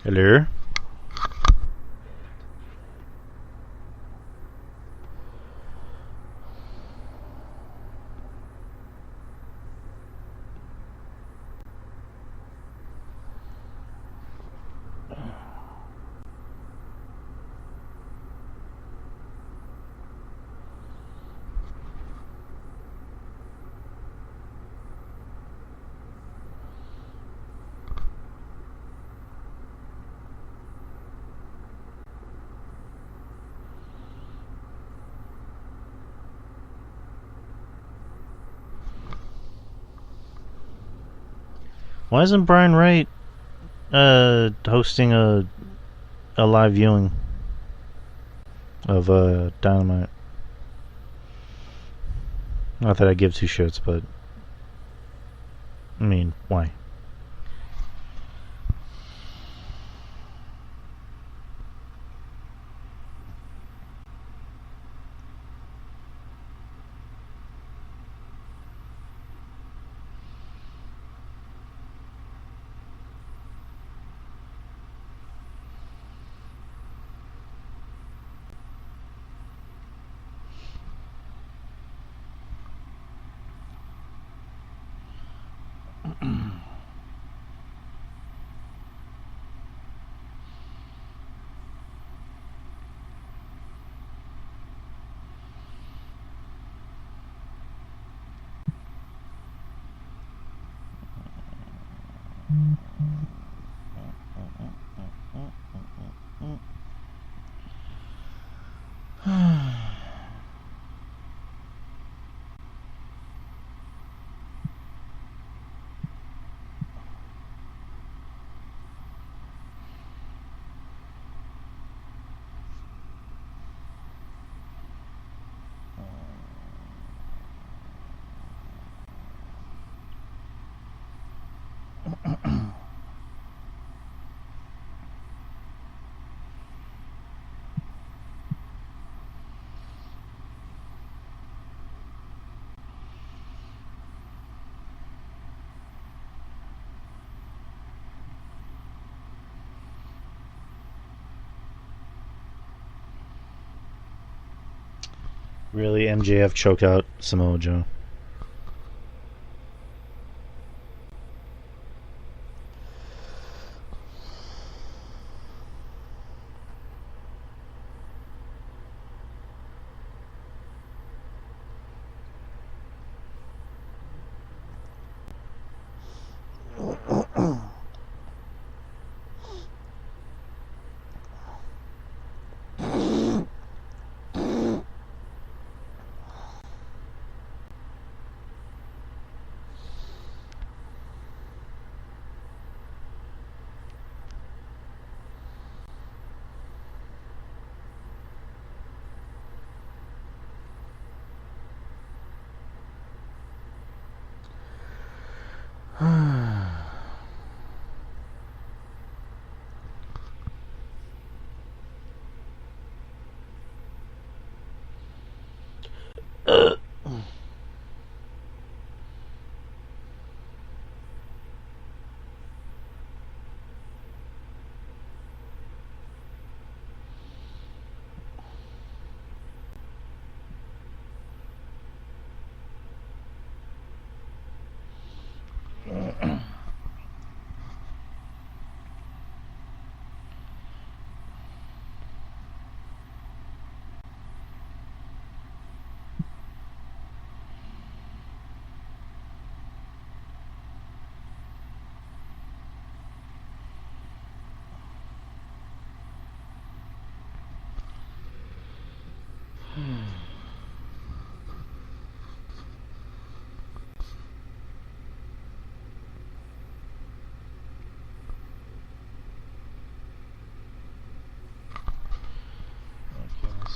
Hello? Why isn't Brian Wright hosting a live viewing of Dynamite? Not that I give two shits, but I mean, why? Really, MJF choked out Samoa Joe.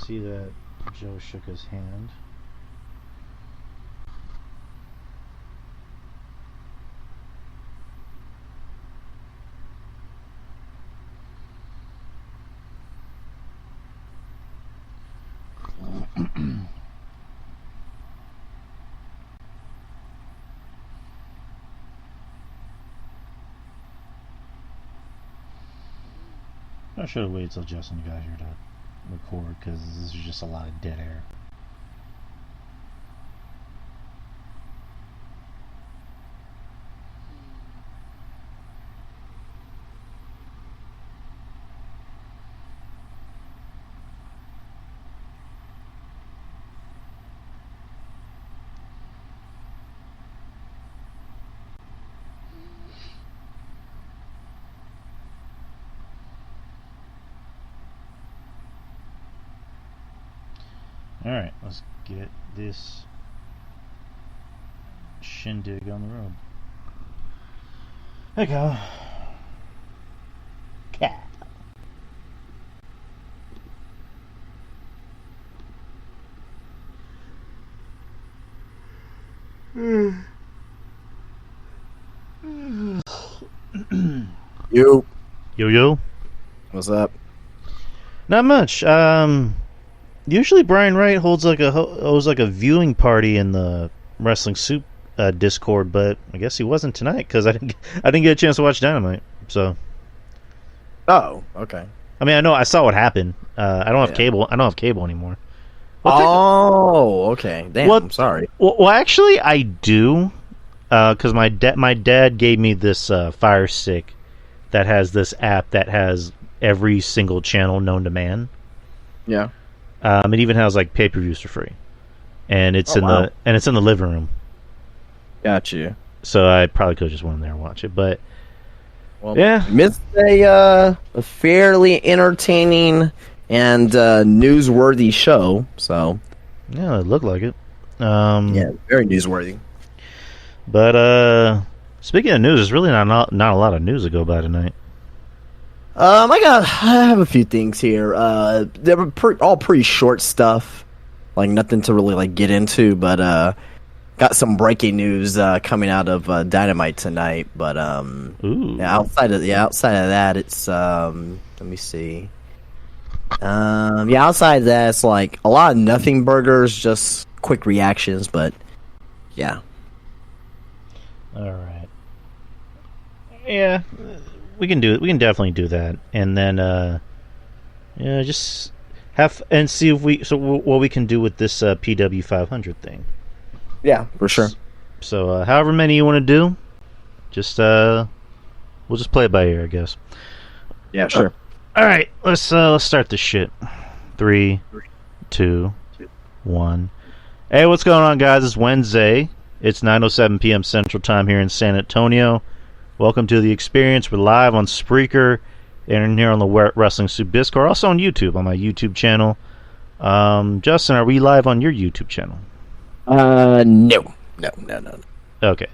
See that Joe shook his hand. I should have waited till Justin got here to record, because this is just a lot of dead air. Alright, let's get this shindig on the road. There you go. Cat. Yo. Yo. What's up? Not much. Usually Brian Wright holds like a viewing party in the Wrestling Soup Discord, but I guess he wasn't tonight because I didn't get a chance to watch Dynamite. So. Oh, okay. I mean, I know I saw what happened. I don't have cable. I don't have cable anymore. Okay. Damn. I'm sorry. Well, actually, I do, because my dad gave me this Fire Stick that has this app that has every single channel known to man. Yeah. It even has like pay-per-views for free, and it's in the living room. Got you. So I probably could have just went in there and watch it, but yeah, missed a fairly entertaining and newsworthy show. So yeah, it looked like it. Yeah, very newsworthy. But speaking of news, there's really not a lot of news to go by tonight. I have a few things here. They were all pretty short stuff, like nothing to really like get into. But got some breaking news coming out of Dynamite tonight. But outside of that, it's let me see. Outside of that, it's like a lot of nothing burgers, just quick reactions. But yeah. All right. Yeah. We can do it. We can definitely do that, and then just have and see if what we can do with this PW 500 thing. Yeah, for sure. So, however many you want to do, just we'll just play it by ear, I guess. Yeah, sure. All right, let's start this shit. 3, 2, 1. Hey, what's going on, guys? It's Wednesday. It's 9:07 p.m. Central Time here in San Antonio. Welcome to the experience. We're live on Spreaker and here on the Wrestling Soup Discord. Also on YouTube, on my YouTube channel. Justin, are we live on your YouTube channel? No. Okay.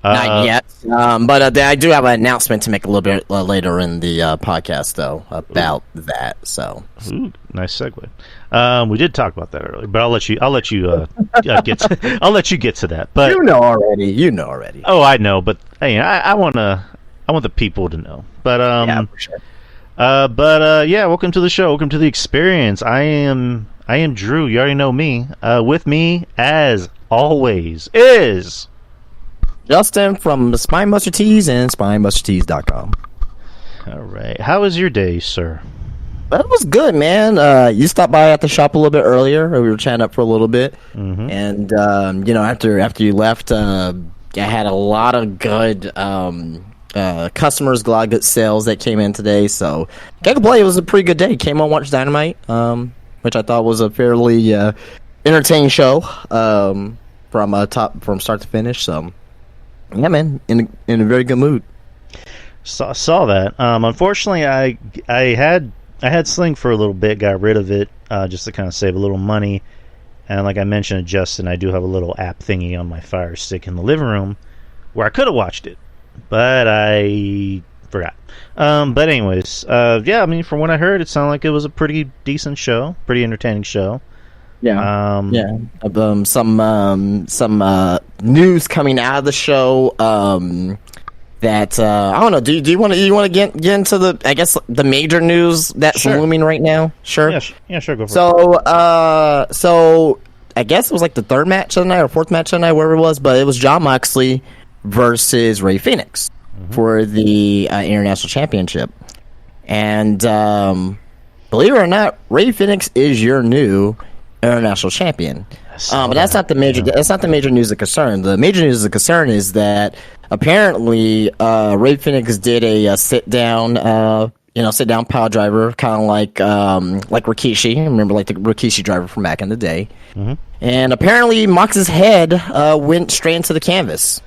Not yet. But I do have an announcement to make a little bit later in the podcast, though, about that. So, nice segue. We did talk about that earlier, but I'll let you get to that. But you know already. Oh, I know, but hey, I want the people to know. But yeah, for sure. Yeah, welcome to the show. Welcome to the experience. I am Drew. You already know me. With me, as always, is Justin from Spinebuster Tees and SpinebusterTees.com. All right. How was your day, sir? That was good, man. You stopped by at the shop a little bit earlier. We were chatting up for a little bit, and after you left, I had a lot of good customers, a lot of good sales that came in today. So can't complain. It was a pretty good day. Came on, watched Dynamite, which I thought was a fairly entertaining show from start to finish. So. Yeah, man, in a very good mood. Saw that. Unfortunately, I had Sling for a little bit, got rid of it just to kind of save a little money. And like I mentioned to Justin, I do have a little app thingy on my Fire Stick in the living room where I could have watched it, but I forgot. But anyways, yeah, I mean, from what I heard, it sounded like it was a pretty decent show, pretty entertaining show. Yeah. Some news coming out of the show. That I don't know. Do you want to get into the the major news that's looming right now? Sure. Yeah, sure. Go for it. So I guess it was like the third match of the night or fourth match of the night, wherever it was. But it was Jon Moxley versus Rey Fenix for the International Championship. And believe it or not, Rey Fenix is your new international champion. But that's not the major. That's not the major news of concern. The major news of concern is that apparently Rey Fenix did a sit down pile driver, kind of like Rikishi. Remember, like the Rikishi driver from back in the day. Mm-hmm. And apparently, Mox's head went straight into the canvas.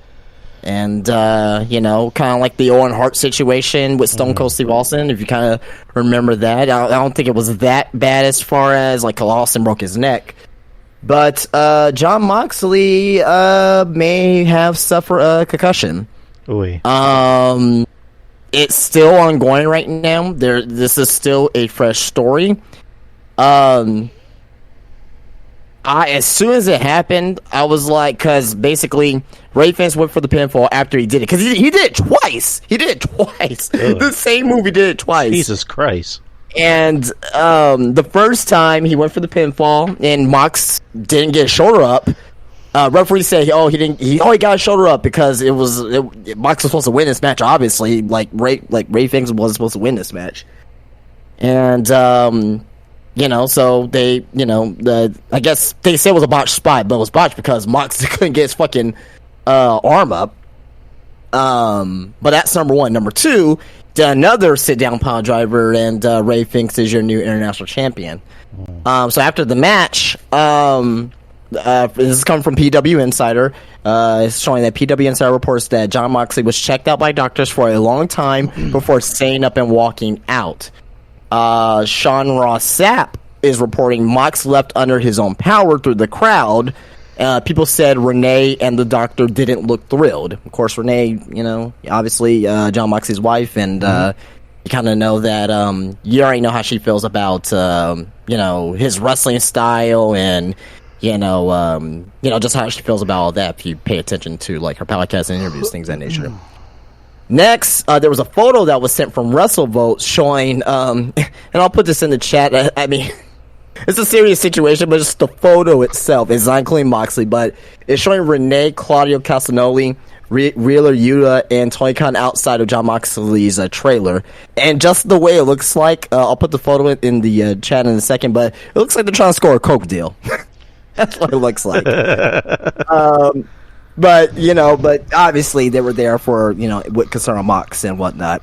And kind of like the Owen Hart situation with Stone Cold Steve Austin, if you kind of remember that. I don't think it was that bad as far as like Austin broke his neck. But Jon Moxley may have suffered a concussion. Oy. It's still ongoing right now. This is still a fresh story. As soon as it happened, I was like, because basically Rey Fenix went for the pinfall after he did it, because he did it twice. He did it twice. Ugh. The same movie did it twice. Jesus Christ. And the first time he went for the pinfall and Mox didn't get his shoulder up. Referee said, he got his shoulder up because Mox was supposed to win this match. Obviously, Rey Fenix wasn't supposed to win this match. And so they, I guess they said it was a botched spot, but it was botched because Mox couldn't get his fucking arm up. But that's number one. Number two, another sit-down pile driver, and Rey Fenix is your new international champion. So after the match, this is coming from PW Insider. It's showing that PW Insider reports that Jon Moxley was checked out by doctors for a long time before staying up and walking out. Sean Ross Sapp is reporting Mox left under his own power through the crowd. People said Renee and the doctor didn't look thrilled. Of course, Renee, obviously Jon Moxley's wife, and you kind of know that you already know how she feels about his wrestling style, and just how she feels about all that. If you pay attention to like her podcast and interviews, things of that nature. Next, there was a photo that was sent from WrestleVote showing, and I'll put this in the chat. I mean, it's a serious situation, but just the photo itself is not including Moxley, but it's showing Renee, Claudio Castagnoli, Wheeler Yuta, and Tony Khan outside of Jon Moxley's trailer. And just the way it looks like, I'll put the photo in the chat in a second, but it looks like they're trying to score a Coke deal. That's what it looks like. But obviously they were there for, with concern on Mox and whatnot.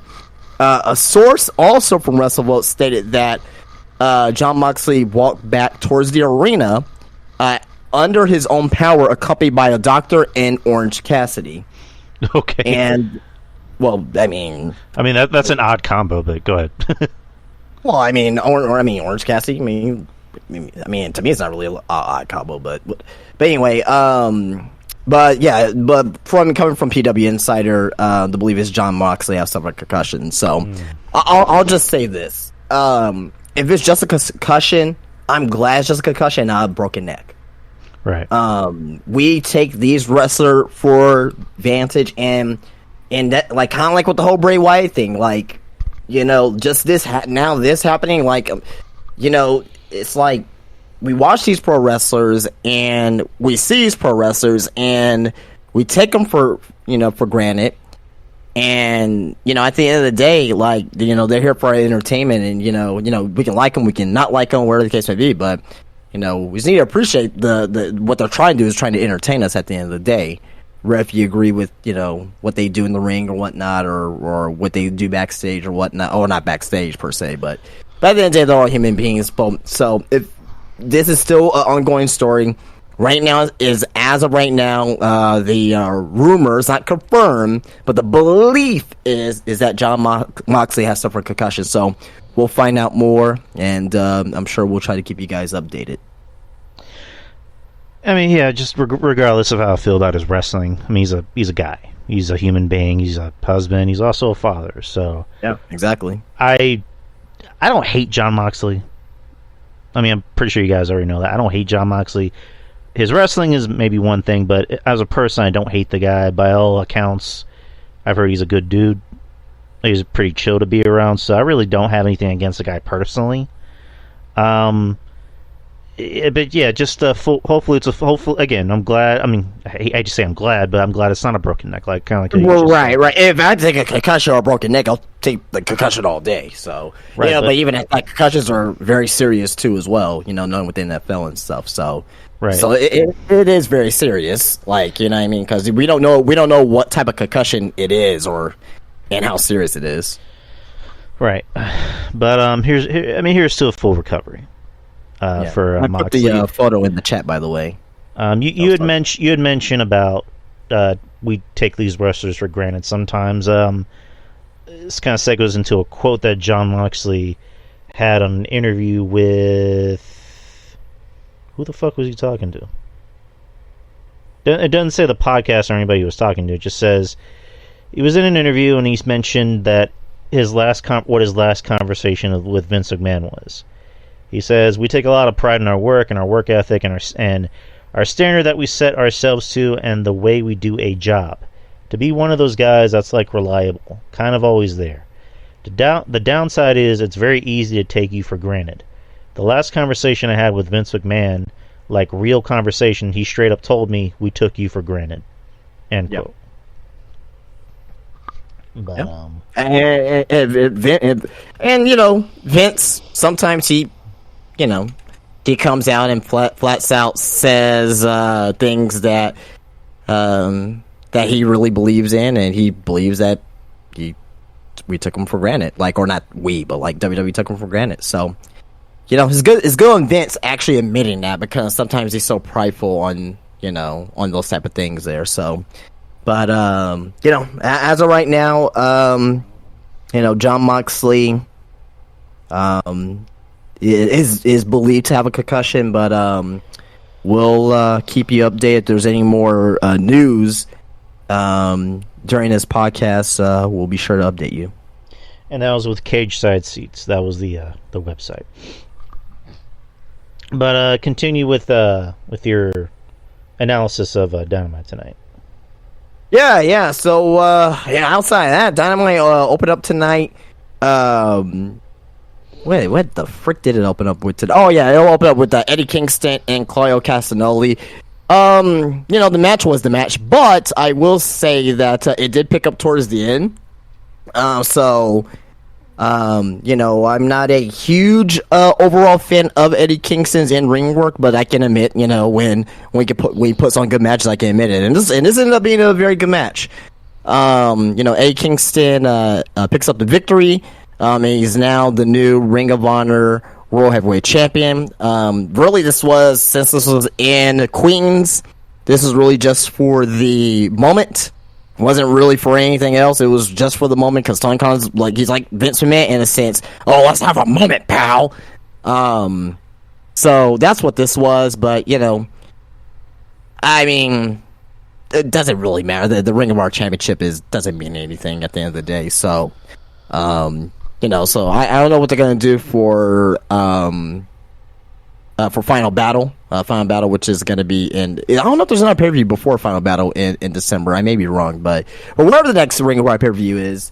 A source also from WrestleVote stated that Jon Moxley walked back towards the arena under his own power, accompanied by a doctor and Orange Cassidy. Okay. And, well, I mean, that's an odd combo, but go ahead. Well, Orange Cassidy. I mean, to me, it's not really an odd combo, but anyway, But from coming from PW Insider, the belief is Jon Moxley has suffered a concussion. So I'll just say this: if it's just a concussion, I'm glad it's just a concussion, not a broken neck. Right. We take these wrestlers for advantage, and that kind of like with the whole Bray Wyatt thing, just this happening, it's like. We watch these pro wrestlers, and we see these pro wrestlers, and we take them for granted. And at the end of the day, they're here for our entertainment, and we can like them, we can not like them, whatever the case may be. But we just need to appreciate the what they're trying to do is trying to entertain us at the end of the day. If you agree with what they do in the ring or whatnot, or what they do backstage or whatnot, or not backstage per se, but at the end of the day, they're all human beings. So if this is still an ongoing story. Right now, as of right now, the rumors, not confirmed, but the belief is that Jon Moxley has suffered concussion. So we'll find out more, and I'm sure we'll try to keep you guys updated. I mean, yeah, just regardless of how I feel about his wrestling, I mean, he's a guy. He's a human being. He's a husband. He's also a father. So yeah, exactly. I don't hate Jon Moxley. I mean, I'm pretty sure you guys already know that. I don't hate Jon Moxley. His wrestling is maybe one thing, but as a person, I don't hate the guy. By all accounts, I've heard he's a good dude. He's pretty chill to be around, so I really don't have anything against the guy personally. But yeah, just hopefully it's a hopeful. Again, I'm glad. I mean, I just say I'm glad, but I'm glad it's not a broken neck. Like kind of like well, right. If I take a concussion or a broken neck, I'll take the concussion all day. So right, but even like concussions are very serious too, as well. Knowing within that NFL and stuff. So right. So it is very serious. Like what I mean, because we don't know what type of concussion it is and how serious it is. Right, but here's to a full recovery. For I Moxley. put the photo in the chat, by the way. You had mentioned about we take these wrestlers for granted sometimes. This kind of segues into a quote that Jon Moxley had on an interview with who the fuck was he talking to? It doesn't say the podcast or anybody he was talking to. It just says he was in an interview and he's mentioned that his last conversation with Vince McMahon was. He says, we take a lot of pride in our work and our work ethic and our standard that we set ourselves to and the way we do a job. To be one of those guys that's like reliable, kind of always there. The downside is it's very easy to take you for granted. The last conversation I had with Vince McMahon, like real conversation, he straight up told me we took you for granted. End quote. But, and Vince, sometimes he comes out and flats out says things that he really believes in, and he believes that we took him for granted, or not we, but like WWE took him for granted. So, it's good on Vince actually admitting that, because sometimes he's so prideful on those type of things there. So, but as of right now, Jon Moxley, is believed to have a concussion, but we'll keep you updated if there's any more news during this podcast. We'll be sure to update you. And that was with Cage Side Seats. That was the website. But continue with your analysis of Dynamite tonight. Yeah. So outside of that, Dynamite opened up tonight. Wait, what the frick did it open up with today? Oh, yeah, it'll open up with Eddie Kingston and Claudio Castagnoli. The match was the match, but I will say that it did pick up towards the end. I'm not a huge overall fan of Eddie Kingston's in-ring work, but I can admit, when he puts on good matches, I can admit it. And this ended up being a very good match. Eddie Kingston picks up the victory. And he's now the new Ring of Honor World Heavyweight Champion. Really, since this was in Queens, this was really just for the moment. It wasn't really for anything else. It was just for the moment, because Tony Khan's he's like Vince McMahon in a sense. Oh, let's have a moment, pal. So that's what this was. But I mean, it doesn't really matter. The Ring of Honor Championship doesn't mean anything at the end of the day. So. So I don't know what they're gonna do for Final Battle. Final Battle, which is gonna be in. I don't know if there's another pay-per-view before Final Battle in December. I may be wrong, but whatever the next Ring of Honor pay-per-view is,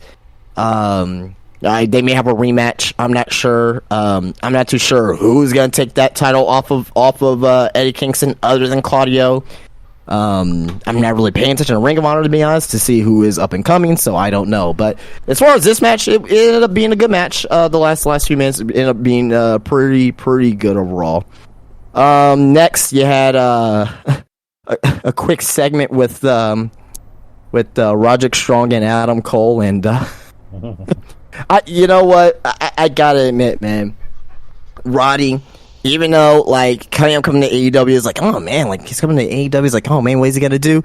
they may have a rematch. I'm not sure. I'm not too sure who's gonna take that title off of Eddie Kingston other than Claudio. I'm not really paying attention to Ring of Honor, to be honest, to see who is up and coming, so I don't know. But as far as this match, it ended up being a good match. The last few minutes ended up being pretty good overall. Next, you had a quick segment with Roderick Strong and Adam Cole, and you know what? I gotta admit, man, Roddy. Even though, coming to AEW is oh, man, he's coming to AEW, is oh, man, what is he gonna do?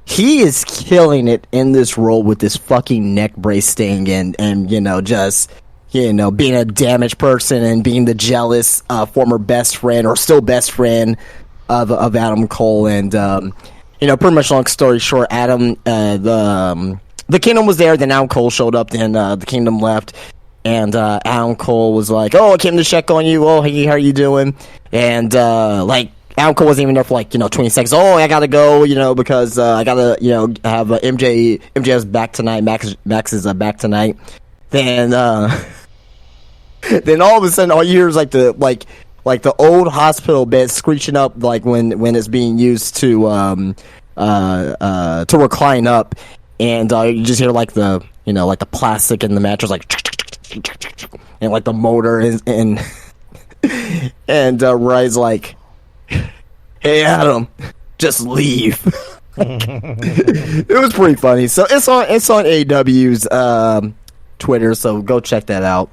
He is killing it in this role with this fucking neck brace thing and just, being a damaged person and being the jealous former best friend, or still best friend, of Adam Cole. And, pretty much long story short, Adam, the Kingdom was there, then Adam Cole showed up, then the Kingdom left. And Adam Cole was like, "Oh, I came to check on you. Oh, hey, how are you doing?" And Adam Cole wasn't even there for 20 seconds. Oh, I gotta go, because I gotta have MJ. MJ's back tonight. Max is back tonight. Then then all of a sudden, all you hear is like the old hospital bed screeching up like when it's being used to recline up, and you just hear like the like the plastic in the mattress like and like the motor is and Ray's like, "Hey Adam, just leave." It was pretty funny. So it's on AEW's Twitter, so go check that out.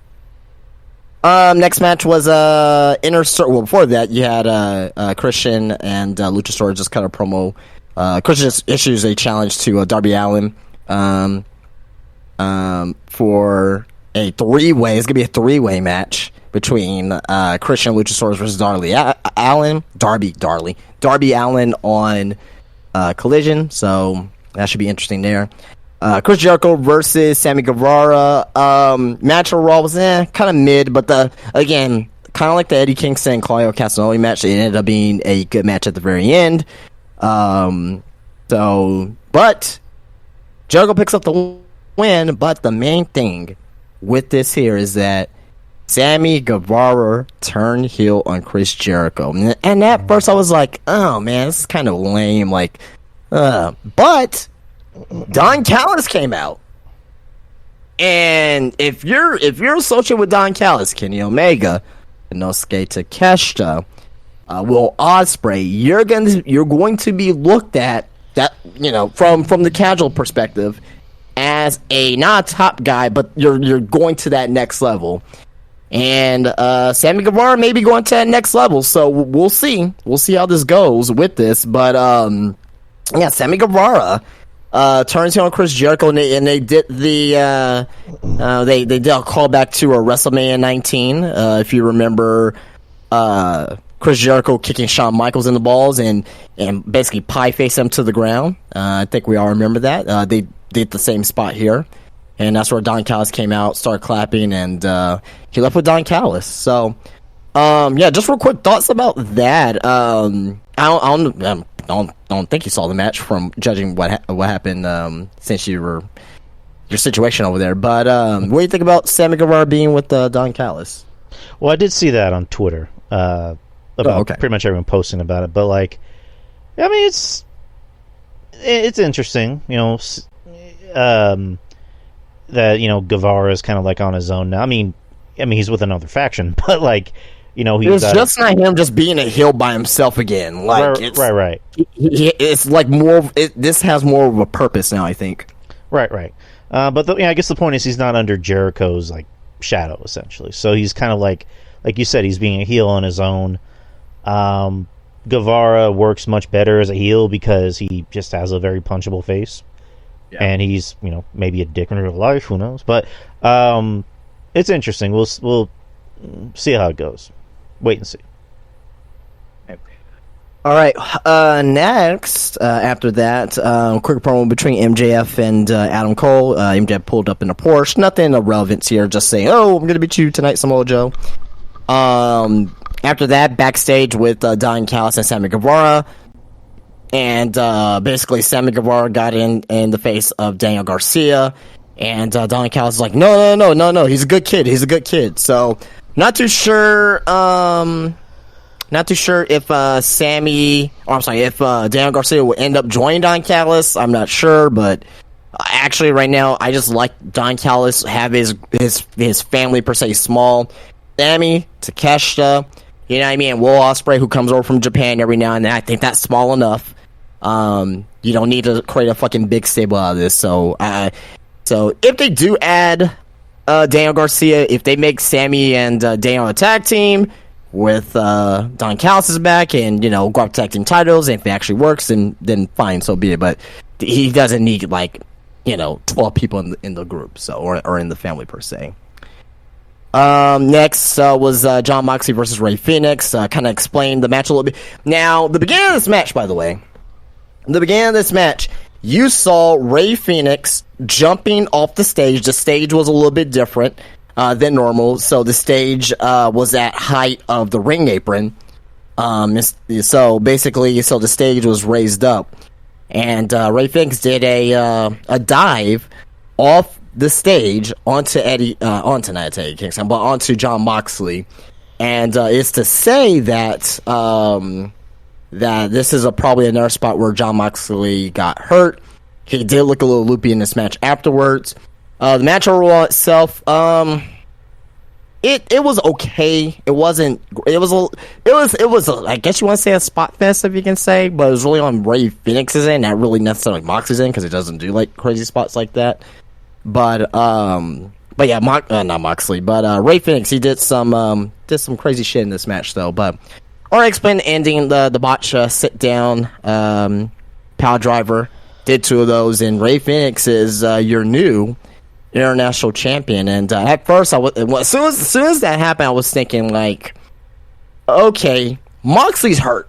Next match was Inner Circle. Well, before that, you had Christian and Luchasaurus just kind of promo. Christian issues a challenge to Darby Allin for a three-way. It's gonna be a three-way match between Christian Luchasaurus versus Darby Allin on Collision. So that should be interesting there. Chris Jericho versus Sammy Guevara. Match overall was kind of mid, but again, kind of like the Eddie Kingston and Claudio Castagnoli match, it ended up being a good match at the very end. But Jericho picks up the win. But the main thing with this here is that Sammy Guevara turned heel on Chris Jericho, and at first I was like, "Oh man, this is kind of lame." But Don Callis came out, and if you're associated with Don Callis, Kenny Omega, Inosuke Takeshita, Will Ospreay, you're going to be looked at that from the casual perspective as not a top guy, but you're going to that next level, and Sammy Guevara may be going to that next level. So we'll see how this goes with this, but yeah, Sammy Guevara turns heel on Chris Jericho, and they did they did a callback to a WrestleMania 19. If you remember, Chris Jericho kicking Shawn Michaels in the balls and basically pie face him to the ground. I think we all remember that. They did the same spot here, and that's where Don Callis came out, started clapping, and he left with Don Callis. So, yeah, just real quick thoughts about that. I don't think you saw the match from judging what happened since your situation over there. But what do you think about Sammy Guevara being with Don Callis? Well, I did see that on Twitter about pretty much everyone posting about it. But I mean, it's interesting, that Guevara is kind of like on his own now. I mean he's with another faction, but he's just not him just being a heel by himself again. Right. It's like more. This has more of a purpose now, I think. Right. But I guess the point is he's not under Jericho's shadow essentially. So he's kind of like you said, he's being a heel on his own. Guevara works much better as a heel because he just has a very punchable face, and he's maybe a dick in real life. Who knows? But it's interesting. We'll see how it goes. Wait and see. All right. Next, after that, quick promo between MJF and Adam Cole. MJF pulled up in a Porsche. Nothing of relevance here. Just saying, "Oh, I'm going to beat you tonight, Samoa Joe." After that, backstage with Don Callis and Sammy Guevara, and basically Sammy Guevara got in the face of Daniel Garcia, and Don Callis is like, "No, he's a good kid." So. Not too sure if Daniel Garcia will end up joining Don Callis. I'm not sure, but actually right now I just like Don Callis have his family per se small. Sammy, Takeshita, Will Ospreay, who comes over from Japan every now and then. I think that's small enough. You don't need to create a fucking big stable out of this. So if they do add Daniel Garcia, if they make Sammy and Daniel a tag team with Don Callis' back and go up tag team titles, and if it actually works, then fine, so be it. But he doesn't need 12 people in the group, or in the family per se. Next was Jon Moxley versus Rey Fenix. Kind of explained the match a little bit. Now, the beginning of this match, by the way, you saw Rey Fenix jumping off the stage. The stage was a little bit different than normal, so the stage was at height of the ring apron. So the stage was raised up, and Rey Fenix did a dive off the stage onto Jon Moxley, and it's to say that that this is probably another spot where Jon Moxley got hurt. He did look a little loopy in this match afterwards. The match overall itself, it was okay. It was I guess you want to say a spot fest, if you can say, but it was really on Rey Fenix's end, not really necessarily Moxley's end, because it doesn't do like crazy spots like that. But yeah, not Moxley, but Rey Fenix, he did some crazy shit in this match though. But RX-Been ending the botch sit down power driver, did 2 of those, and Rey Fenix is your new international champion. And at first, as soon as that happened, I was thinking like, okay, Moxley's hurt,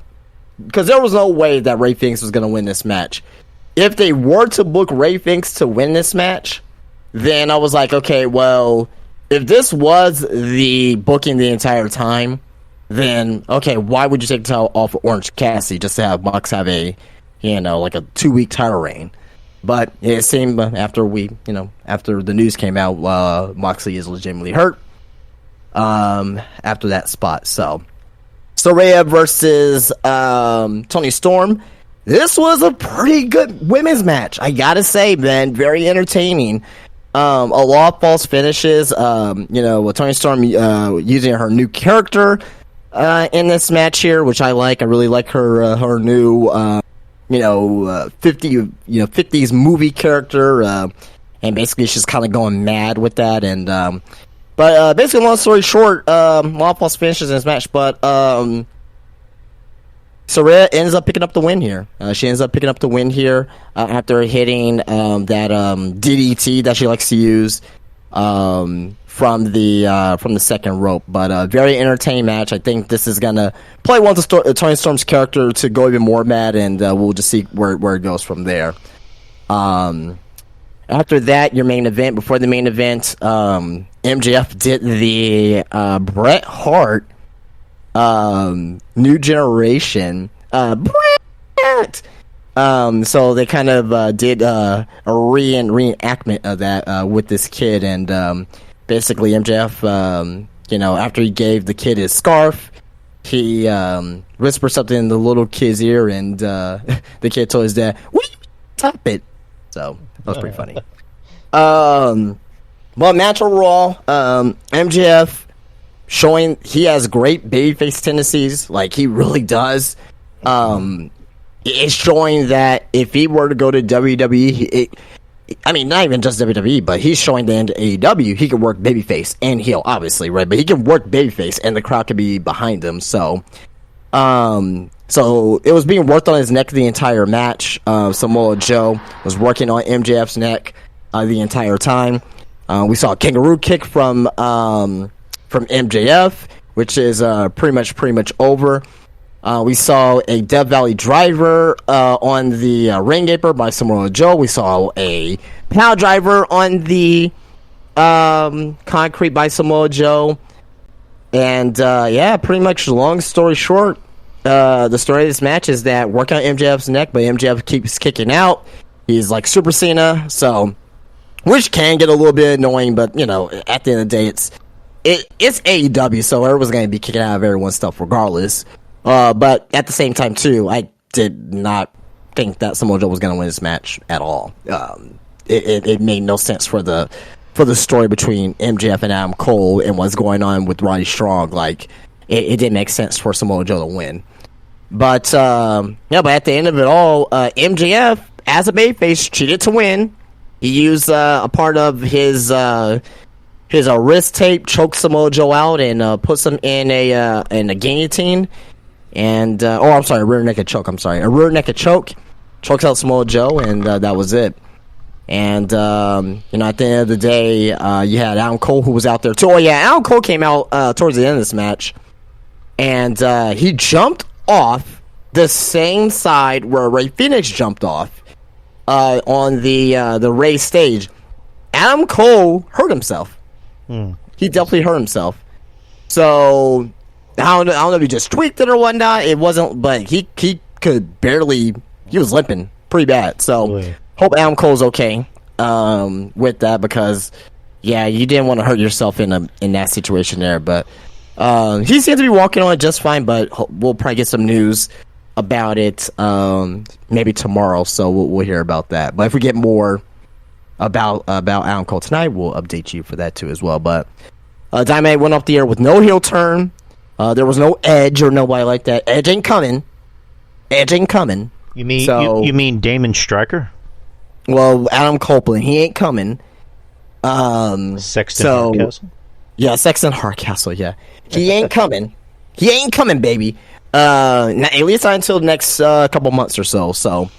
because there was no way that Rey Fenix was going to win this match. If they were to book Rey Fenix to win this match, then I was like, okay, well, if this was the booking the entire time, then okay, why would you take the title off of Orange Cassidy just to have Mox have a, like a 2-week title reign? But it seemed after the news came out, Moxley is legitimately hurt after that spot. So Saraya versus Toni Storm. This was a pretty good women's match, I gotta say, man. Very entertaining. A lot of false finishes. With Toni Storm using her new character in this match here, which I like. I really like her new 50s movie character, and basically she's kind of going mad with that. And but basically, long story short, a lot of false finishes in this match, but Saraya ends up picking up the win here. She ends up picking up the win here after hitting that DDT that she likes to use from the second rope. But very entertaining match. I think this is gonna probably want Toni Storm's character to go even more mad, and we'll just see where it goes from there. After that, your main event. Before the main event, MJF did the Bret Hart New Generation Bret. So they kind of did a reenactment of that with this kid, and basically MJF, after he gave the kid his scarf, he whispered something in the little kid's ear, and the kid told his dad, "What? Stop it!" So that was pretty funny. Well, match overall, MJF showing he has great babyface tendencies, like he really does. It's showing that if he were to go to WWE, not even just WWE, but he's showing that into AEW, he can work babyface and heel, obviously, right? But he can work babyface, and the crowd can be behind him. So it was being worked on his neck the entire match. Samoa Joe was working on MJF's neck the entire time. We saw a kangaroo kick from MJF, which is pretty much over. We saw a Death Valley driver on the ring apron by Samoa Joe. We saw a power driver on the concrete by Samoa Joe. And pretty much long story short, the story of this match is that work out MJF's neck, but MJF keeps kicking out. He's like Super Cena, so which can get a little bit annoying, but at the end of the day, it's AEW, so everyone's going to be kicking out of everyone's stuff regardless. But at the same time, too, I did not think that Samoa Joe was going to win this match at all. It made no sense for the story between MJF and Adam Cole and what's going on with Roddy Strong. Like, it didn't make sense for Samoa Joe to win. But but at the end of it all, MJF, as a babyface, cheated to win. He used a part of his wrist tape, choked Samoa Joe out, and puts him in a guillotine. And a rear naked choke. A rear naked choke, chokes out Samoa Joe, and that was it. And at the end of the day, you had Adam Cole, who was out there too. Oh yeah, Adam Cole came out towards the end of this match, and he jumped off the same side where Rey Fenix jumped off on the Rey stage. Adam Cole hurt himself. He definitely hurt himself. So I don't know if he just tweaked it or whatnot. It wasn't, but he could barely. He was limping pretty bad. So hope Adam Cole's okay with that, because you didn't want to hurt yourself in that situation there. But He seems to be walking on it just fine, but we'll probably get some news about it maybe tomorrow, so we'll hear about that. But if we get more about Adam Cole tonight, we'll update you for that too as well. But Dynamite went off the air with no heel turn. There was no Edge or nobody like that. Edge ain't coming. You mean you mean Damon Stryker? Well, Adam Copeland, he ain't coming. Sexton Hardcastle? Yeah, Sexton Hardcastle, yeah. He ain't coming. He ain't coming, baby. At least not until the next couple months or so.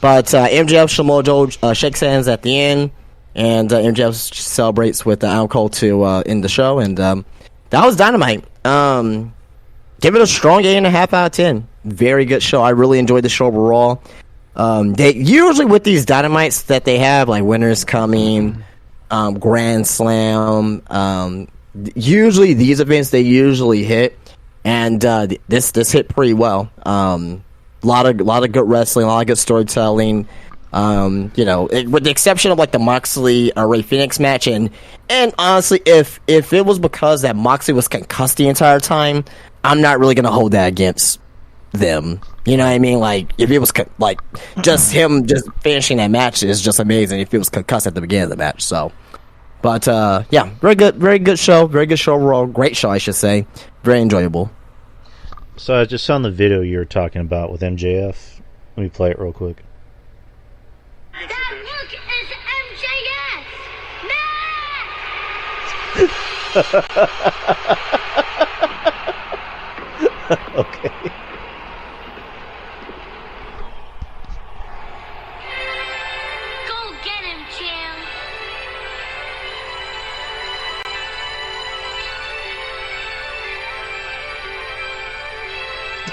But MJF Samoa Joe shakes hands at the end, and MJF celebrates with Adam Cole to end the show, and that was Dynamite. Give it a strong 8.5 out of 10. Very good show. I really enjoyed the show overall. They usually with these Dynamites that they have, like Winter's Coming, Grand Slam, usually these events they usually hit, and this hit pretty well. Lot of good wrestling, a lot of good storytelling. With the exception of like the Moxley Ray Phoenix match, and honestly, if it was because that Moxley was concussed the entire time, I'm not really gonna hold that against them. You know what I mean? Like if it was like just him just finishing that match is just amazing. If it was concussed at the beginning of the match, so. But yeah, very good show overall. Great show, I should say. Very enjoyable. So I just saw the video you were talking about with MJF. Let me play it real quick. That look is MJF. Okay. Go get him, champ.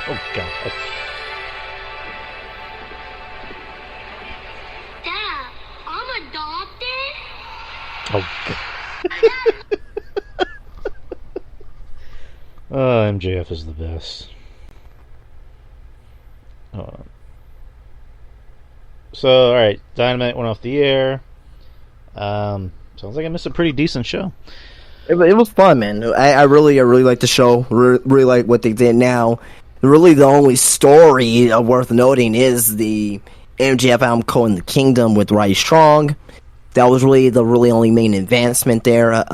Oh God. Dad, I'm adopted. Oh God. MJF is the best. So, all right, Dynamite went off the air. Sounds like I missed a pretty decent show. It was fun, man. I really like the show. Really like what they did. Now, really, the only story worth noting is the MJF Adam Cole in the Kingdom with Roddy Strong. That was really the only main advancement there.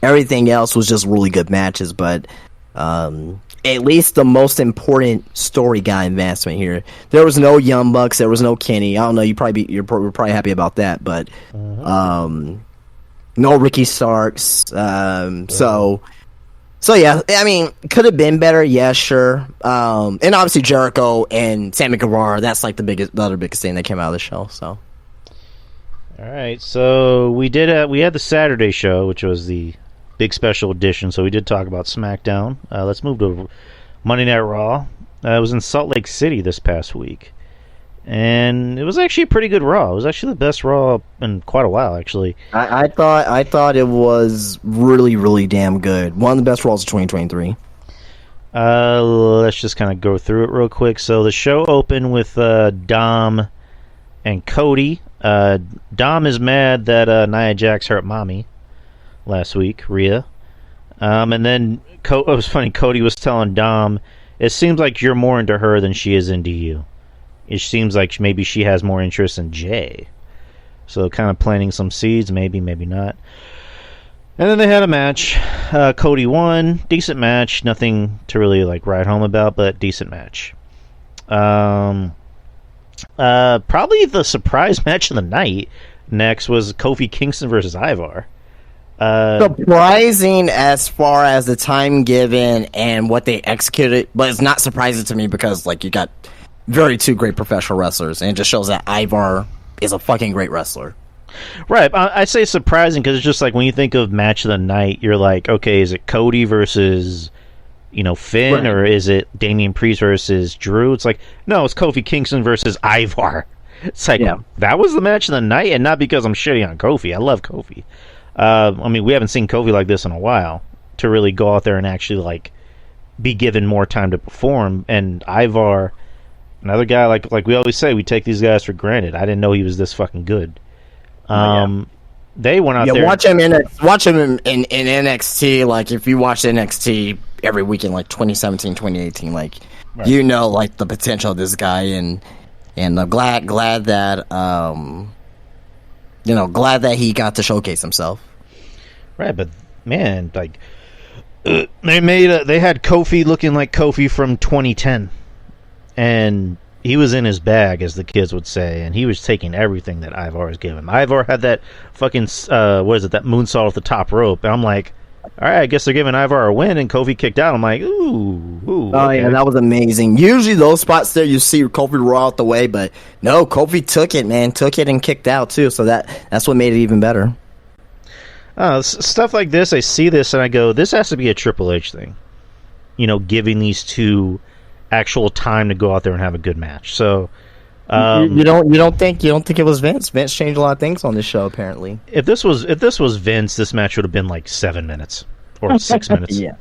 Everything else was just really good matches, but at least the most important story guy advancement here. There was no Young Bucks. There was no Kenny. I don't know. You're probably happy about that, but no Ricky Starks. So yeah, I mean, could have been better. Yeah, sure. And obviously Jericho and Sammy Guevara. That's like the other biggest thing that came out of the show. So. All right, so we had the Saturday show, which was the big special edition. So we did talk about SmackDown. Let's move to Monday Night Raw. It was in Salt Lake City this past week, and it was actually a pretty good Raw. It was actually the best Raw in quite a while, actually. I thought it was really, really damn good. One of the best Raws of 2023. Let's just kind of go through it real quick. So the show opened with Dom and Cody. Dom is mad that Nia Jax hurt Mommy last week, Rhea. And then it was funny, Cody was telling Dom, it seems like you're more into her than she is into you. It seems like maybe she has more interest in Jay. So kind of planting some seeds, maybe not. And then they had a match. Cody won. Decent match. Nothing to really like write home about, but decent match. Probably the surprise match of the night next was Kofi Kingston versus Ivar. Surprising as far as the time given and what they executed, but it's not surprising to me because like you got two great professional wrestlers, and it just shows that Ivar is a fucking great wrestler. Right. I say surprising because it's just like when you think of match of the night, you're like, okay, is it Cody versus Finn, right, or is it Damian Priest versus Drew? It's like, no, it's Kofi Kingston versus Ivar. It's like, That was the match of the night, and not because I'm shitting on Kofi. I love Kofi. I mean, we haven't seen Kofi like this in a while to really go out there and actually like be given more time to perform. And Ivar, another guy like we always say, we take these guys for granted. I didn't know he was this fucking good. they went out Yeah, there. watch him in NXT. Like if you watch NXT every weekend, like 2017, 2018, like Right. you know, like the potential of this guy, and I'm glad that glad that he got to showcase himself. Right, but man, like they had Kofi looking like Kofi from 2010, and he was in his bag, as the kids would say, and he was taking everything that Ivar was giving him. Ivar had that fucking that moonsault off the top rope, and I'm like, all right, I guess they're giving Ivar a win, and Kofi kicked out. I'm like, ooh, Oh okay. yeah, that was amazing. Usually those spots there, you see Kofi roll out the way, but no, Kofi took it and kicked out too. So that's what made it even better. Stuff like this, I see this and I go, this has to be a Triple H thing. Giving these two actual time to go out there and have a good match. So You don't think it was Vince? Vince changed a lot of things on this show apparently. if this was Vince, this match would have been like 7 minutes or 6 minutes. Yeah.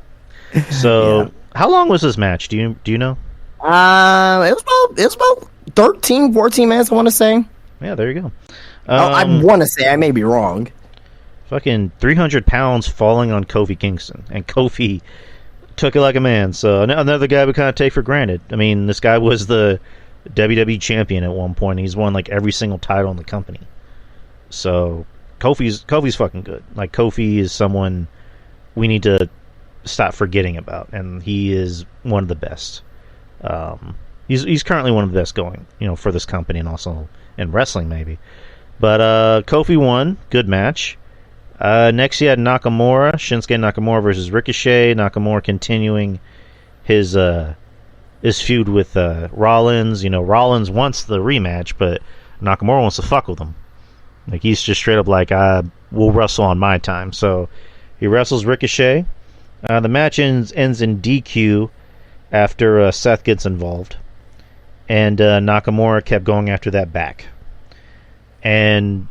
So how long was this match? Do you know? It was about 13, 14 minutes, I want to say. Yeah, there you go. I want to say, I may be wrong. Fucking 300 pounds falling on Kofi Kingston, and Kofi took it like a man. So another guy we kind of take for granted. I mean, this guy was the WWE champion at one point. He's won like every single title in the company. So Kofi's fucking good. Like Kofi is someone we need to stop forgetting about, and he is one of the best. He's currently one of the best going, for this company and also in wrestling maybe. But Kofi won, good match. Next, you had Nakamura, Shinsuke Nakamura versus Ricochet. Nakamura continuing his feud with Rollins. Rollins wants the rematch, but Nakamura wants to fuck with him. Like he's just straight up like, we'll wrestle on my time. So he wrestles Ricochet. The match ends in DQ after Seth gets involved, and Nakamura kept going after that back. And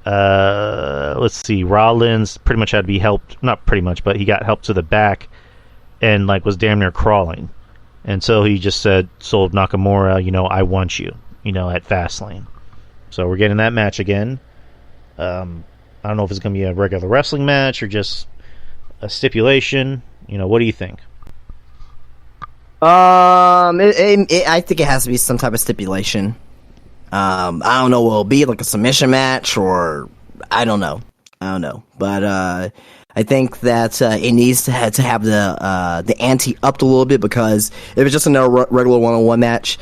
let's see, Rollins pretty much had to be helped, not pretty much, but he got helped to the back and like was damn near crawling. And so he just told Nakamura, I want you, at Fastlane. So we're getting that match again. I don't know if it's going to be a regular wrestling match or just a stipulation. What do you think? I think it has to be some type of stipulation. I don't know what it'll be, like a submission match, or I don't know. But I think that it needs to have the ante upped a little bit, because if it's just another regular one-on-one match,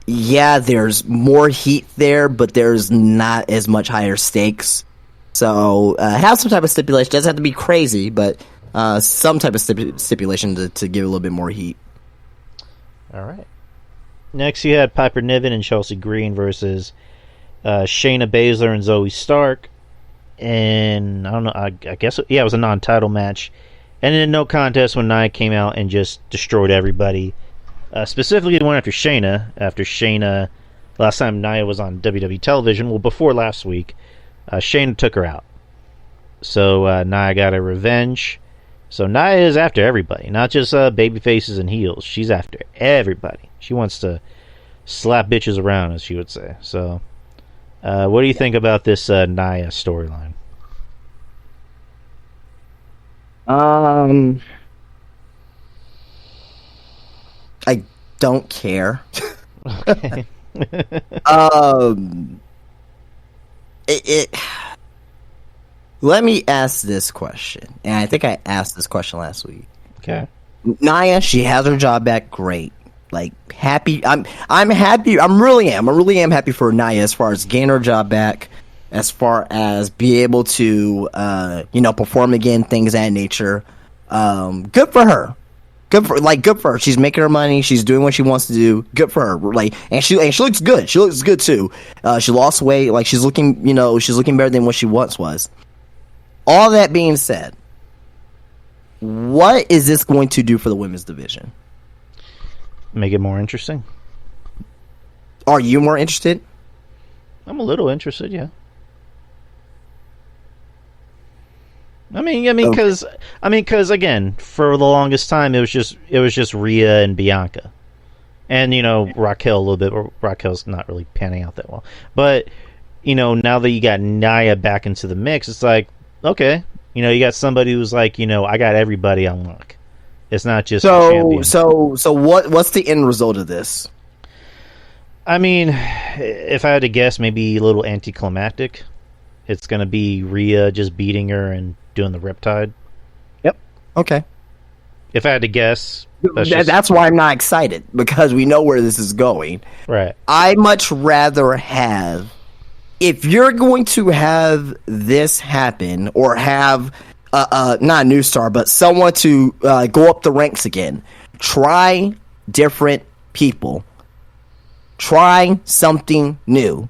yeah, there's more heat there, but there's not as much higher stakes. So have some type of stipulation. It doesn't have to be crazy, but some type of stipulation to give a little bit more heat. All right. Next, you had Piper Niven and Chelsea Green versus Shayna Baszler and Zoe Stark. And I don't know, I guess, it was a non-title match. And then no contest when Nia came out and just destroyed everybody. Specifically, the one after Shayna, last time Nia was on WWE television, well, before last week, Shayna took her out. So Nia got her revenge. So Nia is after everybody, not just baby faces and heels. She's after everybody. She wants to slap bitches around, as she would say. So, what do you think about this Nia storyline? I don't care. Okay. Let me ask this question, and I think I asked this question last week. Okay. Nia, she has her job back. Great, like happy. I'm happy. I really am happy for Nia as far as getting her job back, as far as be able to, perform again, things of that nature. Good for her. Good for her. She's making her money. She's doing what she wants to do. Good for her. And she looks good. She looks good too. She lost weight. Like she's looking better than what she once was. All that being said, what is this going to do for the women's division? Make it more interesting. Are you more interested? I'm a little interested, yeah. I mean, because again, for the longest time, it was just Rhea and Bianca, and Raquel a little bit. Raquel's not really panning out that well, but now that you got Nia back into the mix, it's like, okay, you got somebody who's like, I got everybody on lock. It's not just the champion. So what's the end result of this? I mean, if I had to guess, maybe a little anticlimactic. It's going to be Rhea just beating her and doing the Riptide. Yep. Okay. If I had to guess, that's why I'm not excited, because we know where this is going. Right. I much rather have, if you're going to have this happen, or have not a new star, but someone to go up the ranks again, try different people. Try something new.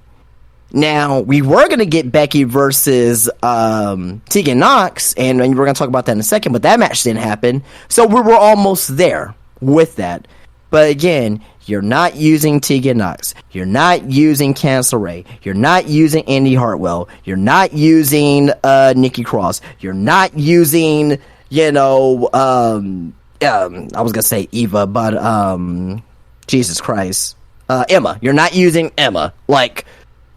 Now, we were going to get Becky versus Tegan Nox, and we're going to talk about that in a second, but that match didn't happen. So we were almost there with that. But again, you're not using Tegan Nox. You're not using Candice LeRae. You're not using Indy Hartwell. You're not using Nikki Cross. You're not using, I was going to say Eva, but Jesus Christ. Emma. You're not using Emma. Like,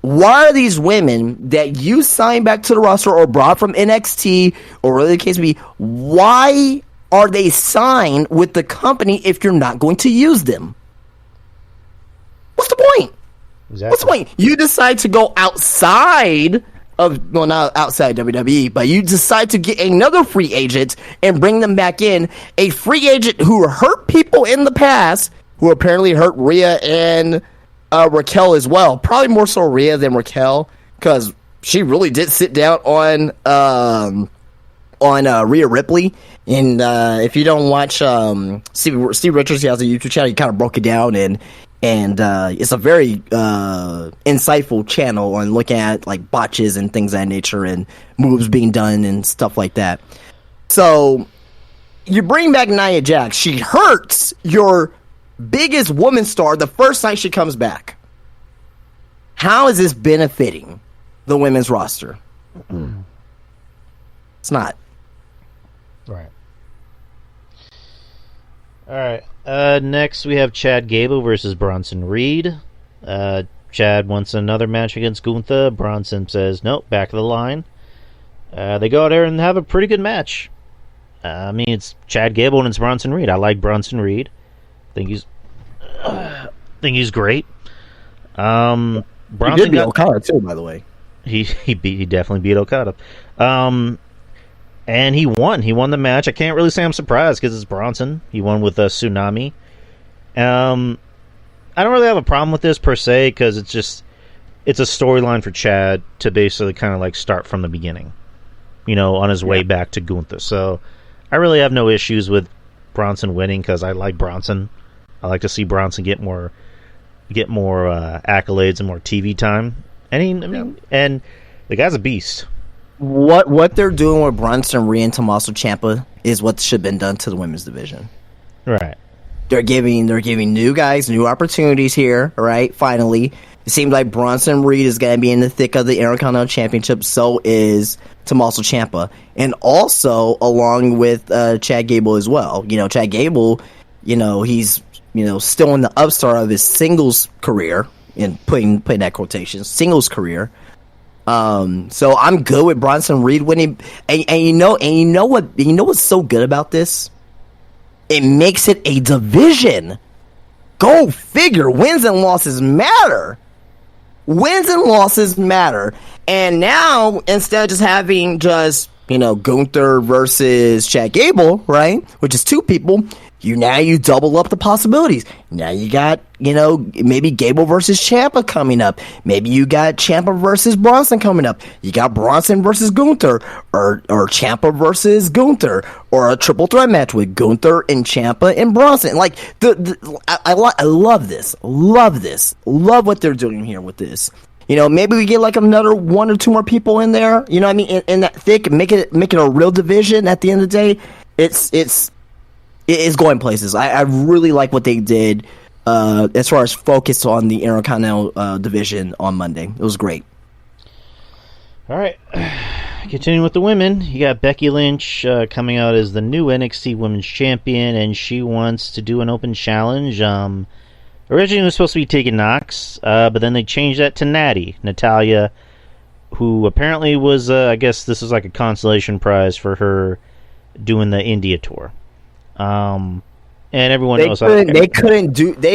why are these women that you signed back to the roster or brought from NXT, or whatever the case may be, why are they signed with the company if you're not going to use them? What's the point? Exactly. What's the point? You decide to go outside of, well, not outside WWE, but you decide to get another free agent and bring them back in. A free agent who hurt people in the past, who apparently hurt Rhea and Raquel as well. Probably more so Rhea than Raquel, because she really did sit down on Rhea Ripley. And if you don't watch Steve Richards, he has a YouTube channel. He kind of broke it down, and it's a very insightful channel on looking at like botches and things of that nature, and moves being done and stuff like that. So you bring back Nia Jax. She hurts your biggest woman star the first night she comes back. How is this benefiting the women's roster? It's not. Right. All right. Next, we have Chad Gable versus Bronson Reed. Chad wants another match against Gunther. Bronson says, nope, back of the line. They go out there and have a pretty good match. I mean, it's Chad Gable and it's Bronson Reed. I like Bronson Reed. Think he's great. Bronson he did beat Okada too, by the way. He definitely beat Okada. And he won. He won the match. I can't really say I'm surprised because it's Bronson. He won with a Tsunami. I don't really have a problem with this per se because it's a storyline for Chad to basically kind of like start from the beginning, on his way back to Gunther. So I really have no issues with Bronson winning because I like Bronson. I like to see Bronson get more accolades and more TV time. And and the guy's a beast. What they're doing with Bronson Reed and Tommaso Ciampa is what should have been done to the women's division. Right. They're giving new guys new opportunities here. Right. Finally, it seems like Bronson Reed is going to be in the thick of the Intercontinental Championship. So is Tommaso Ciampa, and also along with Chad Gable as well. Chad Gable, he's still in the upstart of his singles career, and putting that quotation, singles career. So I'm good with Bronson Reed winning, and you know what's so good about this? It makes it a division. Go figure. Wins and losses matter. Wins and losses matter. And now, instead of just having Gunther versus Chad Gable, right, which is two people, you double up the possibilities. Now you got, maybe Gable versus Ciampa coming up. Maybe you got Ciampa versus Bronson coming up. You got Bronson versus Gunther, or Ciampa versus Gunther, or a triple threat match with Gunther and Ciampa and Bronson. Like I love this. Love what they're doing here with this. Maybe we get like another one or two more people in there. You know what I mean? In that thick, make it a real division. At the end of the day, it's going places. I really like what they did as far as focus on the Intercontinental division on Monday. It was great. All right. Continuing with the women, you got Becky Lynch coming out as the new NXT Women's Champion, and she wants to do an open challenge. Originally it was supposed to be Tegan Nox, but then they changed that to Natalia. who apparently was, I guess this was like a consolation prize for her doing the India tour. And everyone knows they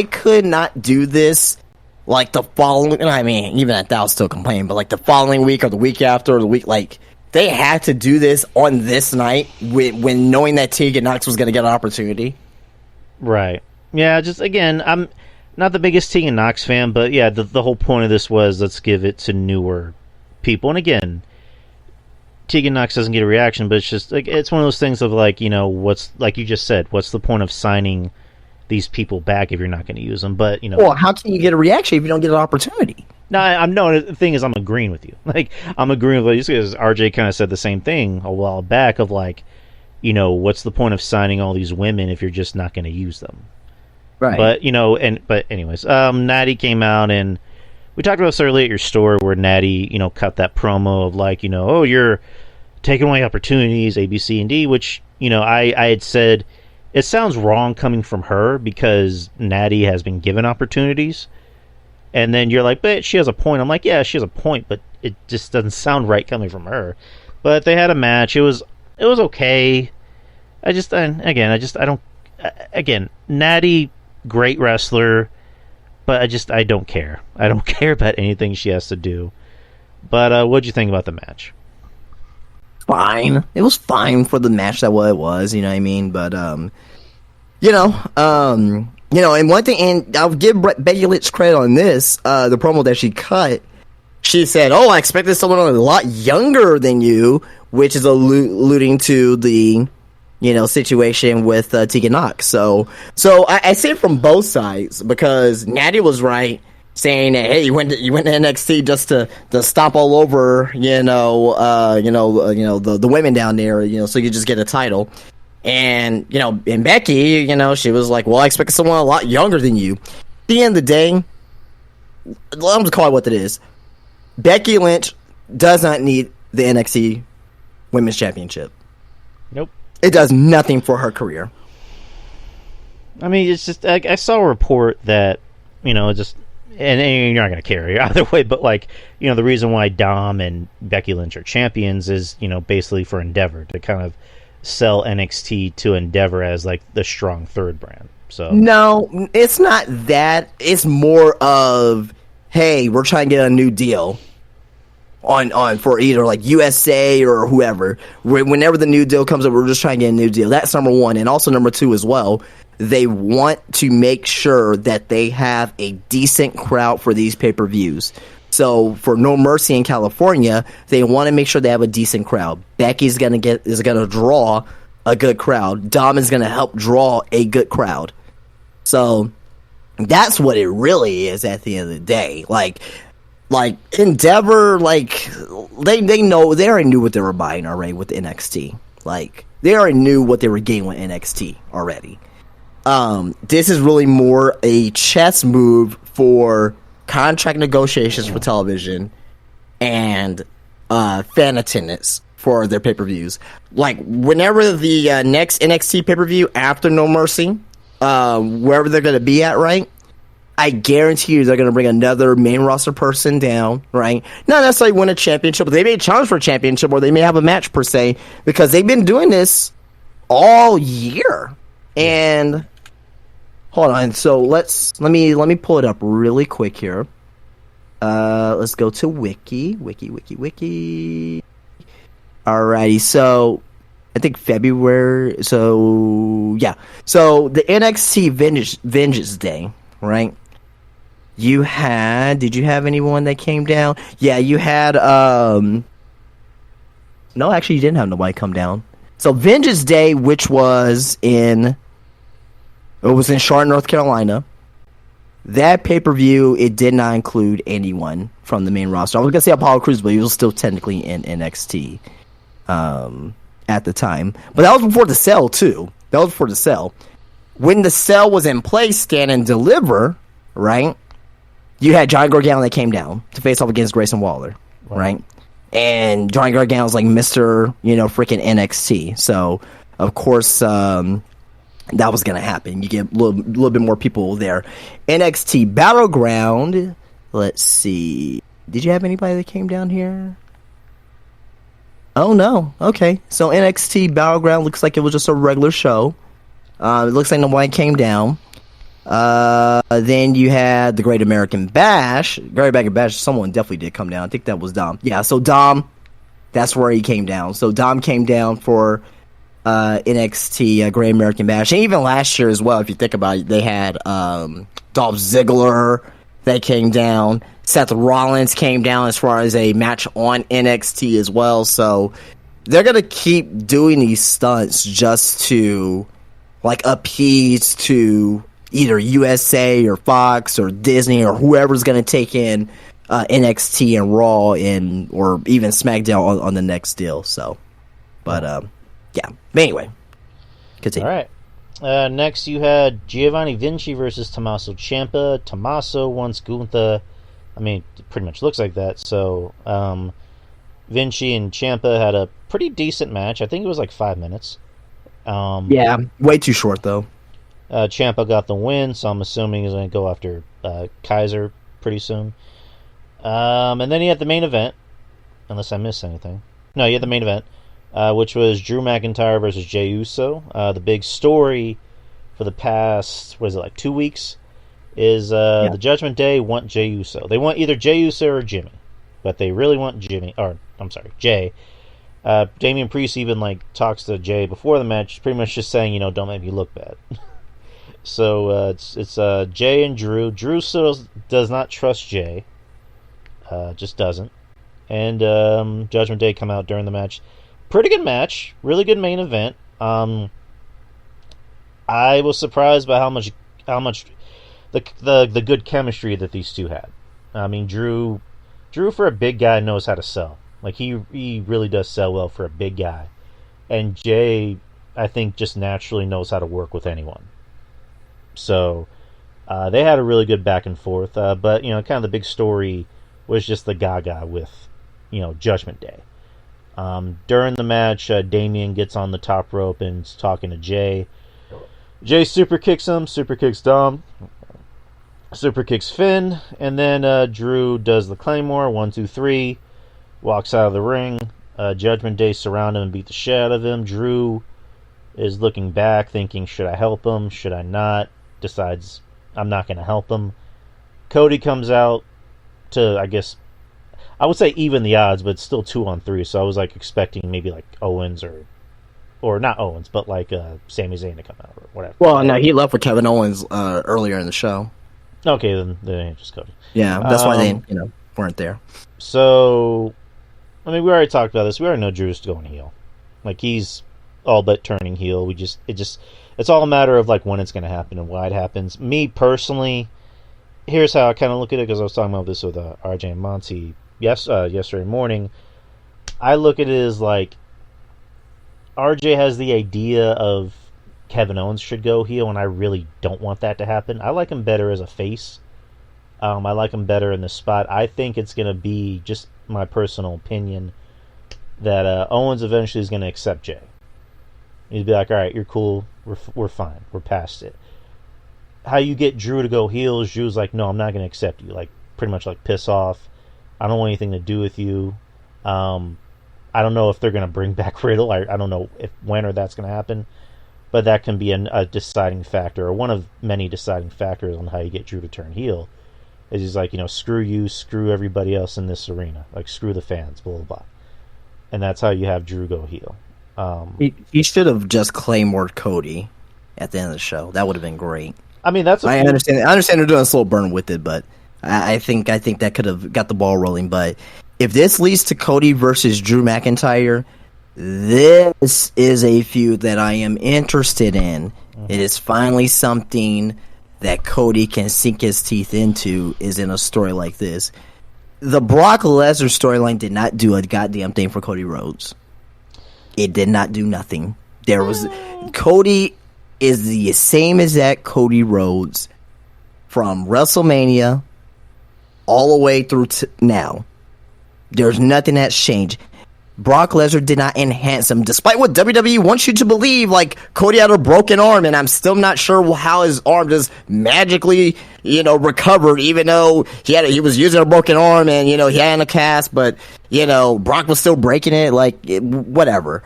could not do this like the following. I mean, even at that, I was still complaining, but like the following week or the week after or the week, like they had to do this on this night when knowing that Tegan Knox was going to get an opportunity. Right. Yeah. Just again, I'm not the biggest Tegan Knox fan, but yeah, the whole point of this was let's give it to newer people. And again, Tegan Knox doesn't get a reaction, but it's just like it's one of those things of like, you know, what's like you just said, what's the point of signing these people back if you're not going to use them? But you know, well, how can you get a reaction if you don't get an opportunity? No, I'm no. The thing is, I'm agreeing with you. Like I'm agreeing with you because RJ kind of said the same thing a while back of like, you know, what's the point of signing all these women if you're just not going to use them? Right. But you know, but anyways, Natty came out and we talked about this earlier at your store where Natty, you know, cut that promo of like, you know, oh, you're taking away opportunities, A, B, C, and D, which, you know, I had said it sounds wrong coming from her because Natty has been given opportunities. And then you're like, but she has a point. I'm like, yeah, she has a point, but it just doesn't sound right coming from her. But they had a match. It was okay. Again, Natty, great wrestler, but I don't care. I don't care about anything she has to do. But what'd you think about the match? Fine. It was fine for the match that what it was, you know what I mean? But, and one thing, and I'll give Becky Lynch credit on this, the promo that she cut, she said, oh, I expected someone a lot younger than you, which is alluding to the, you know, situation with Tegan Knox. So I say it from both sides, because Natty was right, saying that, hey, you went to NXT just to stomp all over, the women down there, you know, so you just get a title. And, you know, and Becky, you know, she was like, well, I expected someone a lot younger than you. At the end of the day, I'm just call it what it is. Becky Lynch does not need the NXT Women's Championship. Nope. It does nothing for her career. I mean, it's just, I saw a report that, you know, just, and you're not going to care either way, but like, you know, the reason why Dom and Becky Lynch are champions is, you know, basically for Endeavor to kind of sell NXT to Endeavor as like the strong third brand. So no, it's not that. It's more of, hey, we're trying to get a new deal on for either like USA or whoever. Whenever the new deal comes up, we're just trying to get a new deal. That's number one, and also number two as well. They want to make sure that they have a decent crowd for these pay-per-views. So for No Mercy in California, they want to make sure they have a decent crowd. Becky's is gonna draw a good crowd. Dom is gonna help draw a good crowd. So that's what it really is at the end of the day. Like Endeavor, like they know, they already knew what they were buying already with NXT. Like they already knew what they were getting with NXT already. This is really more a chess move for contract negotiations for television and fan attendance for their pay-per-views. Like, whenever the next NXT pay-per-view after No Mercy, wherever they're going to be at, right? I guarantee you they're going to bring another main roster person down, right? Not necessarily win a championship, but they may challenge for a championship, or they may have a match per se, because they've been doing this all year. And hold on, so let me pull it up really quick here. Let's go to Wiki. Alrighty, so I think February. So yeah, so the NXT Vengeance Day, right? Did you have anyone that came down? Yeah, you had no, actually you didn't have nobody come down. So Vengeance Day, which was in Charlotte, North Carolina. That pay-per-view, it did not include anyone from the main roster. I was going to say Apollo Crews, but he was still technically in NXT at the time. But that was before the sale, too. When the sale was in place, Stand and Deliver, right, you had Johnny Gargano that came down to face off against Grayson Waller, right? And Johnny Gargano's like Mr., freaking NXT. So, of course, that was going to happen. You get a little bit more people there. NXT Battleground. Let's see. Did you have anybody that came down here? Oh no. Okay. So NXT Battleground looks like it was just a regular show. It looks like nobody came down. Then you had the Great American Bash. Great American Bash, someone definitely did come down. I think that was Dom. Yeah, so Dom, that's where he came down. So Dom came down for NXT Great American Bash. And even last year as well, if you think about it, they had Dolph Ziggler that came down. Seth Rollins came down as far as a match on NXT as well. So they're going to keep doing these stunts just to like appease to either USA or Fox or Disney or whoever's going to take in NXT and Raw or even SmackDown on the next deal. So, but yeah. But anyway, continue. All right. Next, you had Giovanni Vinci versus Tommaso Ciampa. Tommaso wants Gunther. I mean, it pretty much looks like that. So, Vinci and Ciampa had a pretty decent match. I think it was like 5 minutes. Yeah, way too short though. Ciampa got the win, so I'm assuming he's going to go after Kaiser pretty soon. And then he had the main event, unless I missed anything. No, he had the main event, which was Drew McIntyre versus Jey Uso. The big story for the past, 2 weeks, is the Judgment Day want Jey Uso. They want either Jey Uso or Jimmy, but they really want Jey. Damian Priest even talks to Jey before the match, pretty much just saying, don't make me look bad. So it's Jey and Drew. Drew still does not trust Jey, just doesn't. And Judgment Day come out during the match. Pretty good match, really good main event. I was surprised by how much the good chemistry that these two had. I mean, Drew for a big guy knows how to sell. He really does sell well for a big guy. And Jey, I think, just naturally knows how to work with anyone. So they had a really good back and forth. But kind of the big story was just the Gaga with Judgment Day. During the match, Damian gets on the top rope and is talking to Jey. Jey super kicks him, super kicks Dom, super kicks Finn, and then Drew does the Claymore, 1, 2, 3, walks out of the ring. Judgment Day surround him and beat the shit out of him. Drew is looking back, thinking, should I help him? Should I not? Decides, I'm not going to help him. Cody comes out to, I guess, I would say even the odds, but it's still 2-on-3, so I was expecting maybe Owens or not Owens, but Sami Zayn to come out or whatever. Well, no, he left with Kevin Owens earlier in the show. Okay, then it's just Cody. Yeah, that's why they weren't there. So, I mean, we already talked about this. We already know Drew's going heel. He's all but turning heel. It's all a matter of when it's going to happen and why it happens. Me personally, here's how I kind of look at it, because I was talking about this with RJ and Monty yesterday morning. I look at it as RJ has the idea of Kevin Owens should go heel, and I really don't want that to happen. I like him better as a face. I like him better in the spot. I think it's going to be, just my personal opinion, that Owens eventually is going to accept Jey. He'd be like, all right, you're cool. We're fine. We're past it. How you get Drew to go heel is Drew's like, no, I'm not going to accept you. Pretty much piss off. I don't want anything to do with you. I don't know if they're going to bring back Riddle. I don't know when or that's going to happen. But that can be a deciding factor, or one of many deciding factors on how you get Drew to turn heel. Is he's like, screw you, screw everybody else in this arena. Screw the fans, blah, blah, blah. And that's how you have Drew go heel. He should have just Claymored Cody at the end of the show. That would have been great. I mean, I understand they're doing a slow burn with it, but I think that could have got the ball rolling. But if this leads to Cody versus Drew McIntyre, this is a feud that I am interested in. It is finally something that Cody can sink his teeth into, is in a story like this. The Brock Lesnar storyline did not do a goddamn thing for Cody Rhodes. It did not do nothing. Cody is the same exact Cody Rhodes from WrestleMania all the way through to now. There's nothing that's changed. Brock Lesnar did not enhance him, despite what WWE wants you to believe. Like, Cody had a broken arm, and I'm still not sure how his arm just magically, recovered, even though he was using a broken arm and, he had a cast, but, Brock was still breaking it, whatever.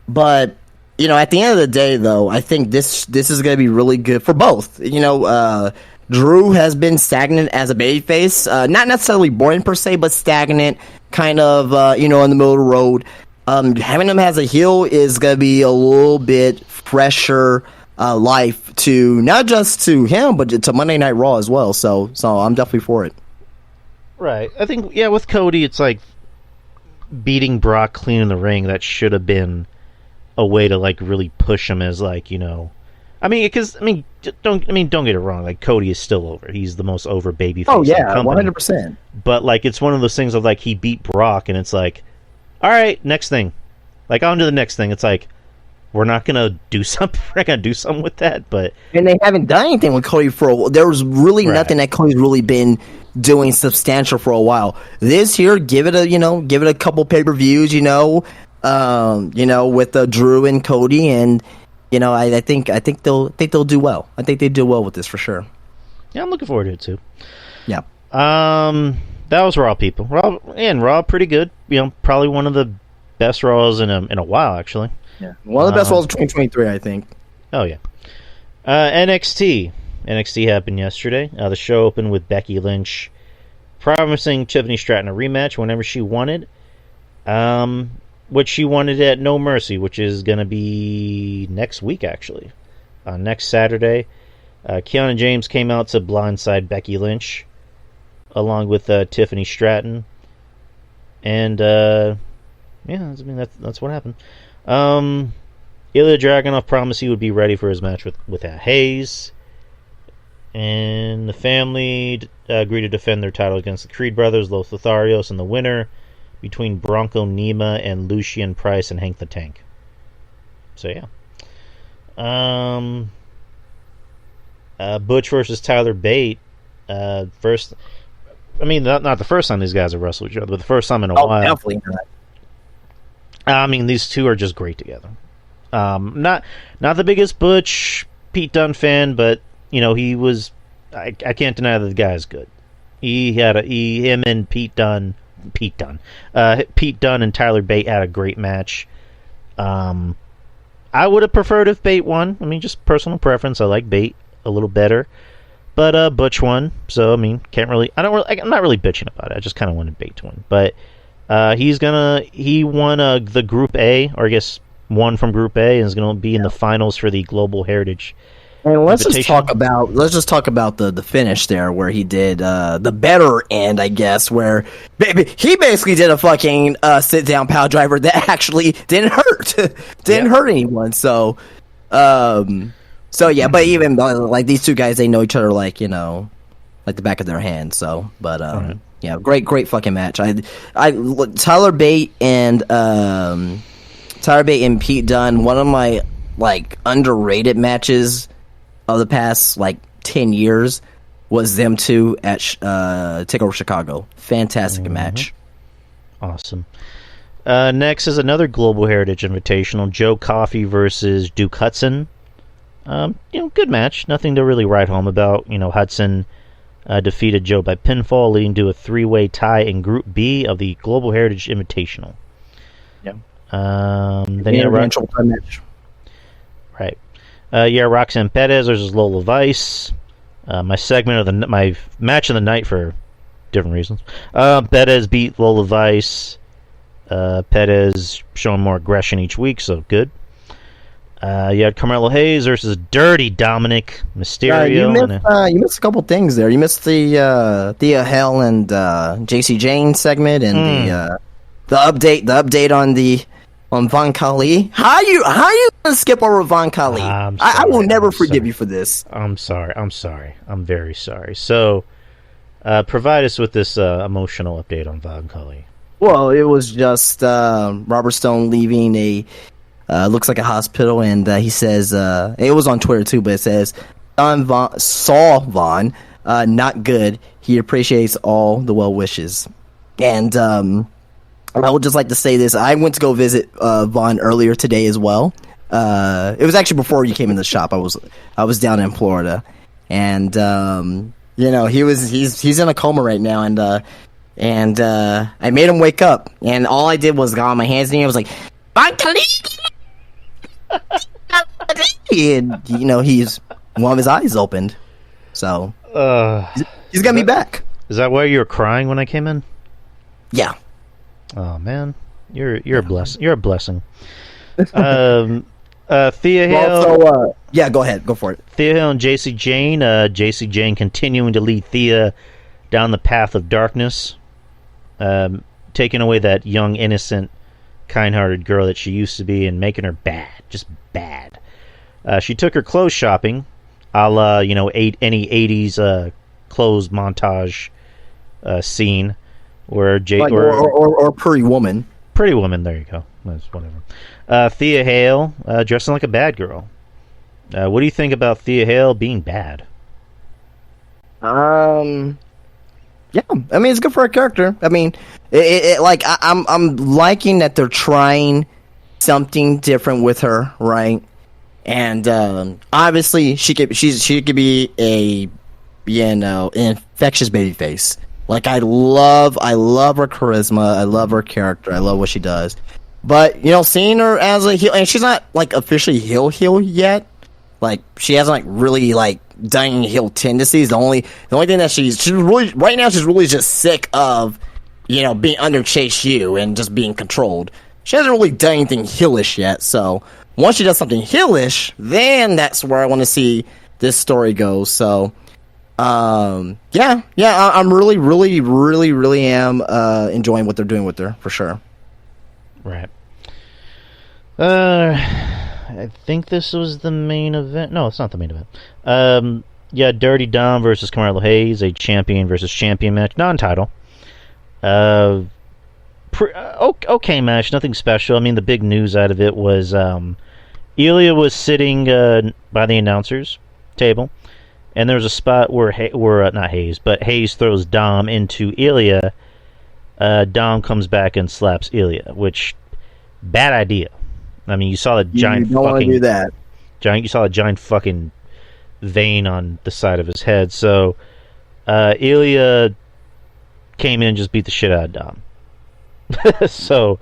But, at the end of the day, though, I think this is going to be really good for both. Drew has been stagnant as a babyface, not necessarily boring per se, but stagnant, kind of, in the middle of the road. Having him as a heel is going to be a little bit fresher life to not just to him, but to Monday Night Raw as well. So I'm definitely for it. Right. I think, with Cody, it's like beating Brock clean in the ring. That should have been a way to really push him as don't get it wrong. Cody is still over. He's the most over babyface. Oh yeah, 100%. But it's one of those things of he beat Brock, and it's all right, next thing, on to the next thing. It's we're not gonna do something. We're not gonna do something with that. But they haven't done anything with Cody for a while. There was really nothing that Cody's really been doing substantial for a while. This year, give it a couple pay-per-views. With Drew and Cody, and I think they'll do well. I think they do well with this for sure. Yeah, I'm looking forward to it too. Yeah. That was Raw, people. Raw, pretty good. Probably one of the best Raws in a while, actually. Yeah, one of the best Raws of 2023, I think. Oh yeah. NXT happened yesterday. The show opened with Becky Lynch promising Tiffany Stratton a rematch whenever she wanted. Which she wanted at No Mercy, which is going to be next week, actually. Next Saturday. Kiana James came out to blindside Becky Lynch, along with Tiffany Stratton. And, that's what happened. Ilya Dragunov promised he would be ready for his match with Hayes. And the family agreed to defend their title against the Creed brothers, Los Lotharios, and the winner between Bronco Nima and Lucien Price and Hank the Tank. So yeah. Butch versus Tyler Bate. First, not the first time these guys have wrestled each other, but the first time in a while. Definitely not. These two are just great together. Not the biggest Butch Pete Dunne fan, but he was. I can't deny that the guy is good. Him and Pete Dunne and Tyler Bate had a great match. I would have preferred if Bate won. Just personal preference. I like Bate a little better, but Butch won. So I'm not really bitching about it. I just kind of wanted Bate to win. But he won the Group A, or I guess won from Group A, and is gonna be in the finals for the Global Heritage. And let's just talk about the finish there, where he did the better end, I guess, where he basically did a fucking sit down power driver that actually didn't hurt, hurt anyone. So yeah. But even these two guys, they know each other like the back of their hand. So, but yeah, great fucking match. Tyler Bate and Pete Dunne, one of my underrated matches of the past 10 years was them two at TakeOver Chicago. Fantastic match. Awesome. Next is another Global Heritage Invitational, Joe Coffey versus Duke Hudson. Good match. Nothing to really write home about. Hudson defeated Joe by pinfall, leading to a 3-way tie in Group B of the Global Heritage Invitational. Yeah. Then match. Right. Roxanne Perez versus Lola Vice. My match of the night for different reasons. Perez beat Lola Vice. Perez showing more aggression each week, so good. You had Carmelo Hayes versus Dirty Dominic Mysterio. You missed a couple things there. You missed the Thea Hell and JC Jane segment, and the update on Von Khali. How you gonna skip over Von Khali? I will never forgive you for this. I'm sorry. I'm very sorry. So, provide us with this emotional update on Von Khali. Well, it was just Robert Stone leaving looks like a hospital, and he says it was on Twitter too, but it says saw Von not good. He appreciates all the well wishes, and I would just like to say this. I went to go visit Vaughn earlier today as well. It was actually before you came in the shop. I was down in Florida, and he's in a coma right now, and I made him wake up, and all I did was got on my hands and knees. I was like, and he's one of his eyes opened, so he's got me back. Is that why you were crying when I came in? Yeah. Oh man, you're a blessing. You're a blessing. Thea Hale. Well, yeah, go ahead, go for it. Thea Hale and JC Jane. JC Jane continuing to lead Thea down the path of darkness, taking away that young, innocent, kind-hearted girl that she used to be, and making her bad, just bad. She took her clothes shopping, a la any 80s clothes montage scene. Or Pretty Woman. Pretty Woman, there you go. That's whatever. Thea Hale, dressing like a bad girl. What do you think about Thea Hale being bad? Yeah, I mean, it's good for a character. I mean, I'm liking that they're trying something different with her, right? And obviously, she could be a an infectious baby face. Like, I love her charisma. I love her character. I love what she does. But, seeing her as a heel, and she's not, like, officially heel yet. Like, she hasn't, like, really, like, done any heel tendencies. The only thing that she's really, right now, she's really just sick of, being under Chase U and just being controlled. She hasn't really done anything heelish yet. So, once she does something heelish, then that's where I want to see this story go. So, I'm really, really, really, really am enjoying what they're doing with her, for sure. Right. I think this was the main event. No, it's not the main event. Dirty Dom versus Carmelo Hayes, a champion versus champion match, non-title. Okay match, nothing special. I mean, the big news out of it was Ilya was sitting by the announcers table. And there's a spot where not Hayes, but Hayes throws Dom into Ilya. Dom comes back and slaps Ilya, which bad idea. I mean, you saw the giant. You don't want to do that. You saw a giant fucking vein on the side of his head. So Ilya came in and just beat the shit out of Dom. So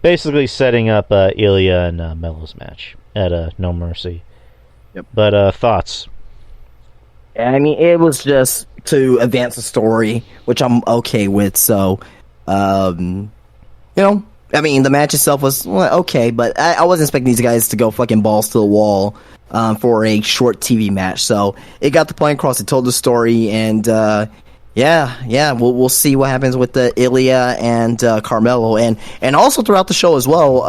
basically setting up Ilya and Melo's match at No Mercy. Yep. But thoughts? I mean, it was just to advance the story, which I'm okay with. So, I mean, the match itself was okay, but I wasn't expecting these guys to go fucking balls to the wall for a short TV match. So it got the point across. It told the story, and we'll see what happens with the Ilya and Carmelo, and also throughout the show as well.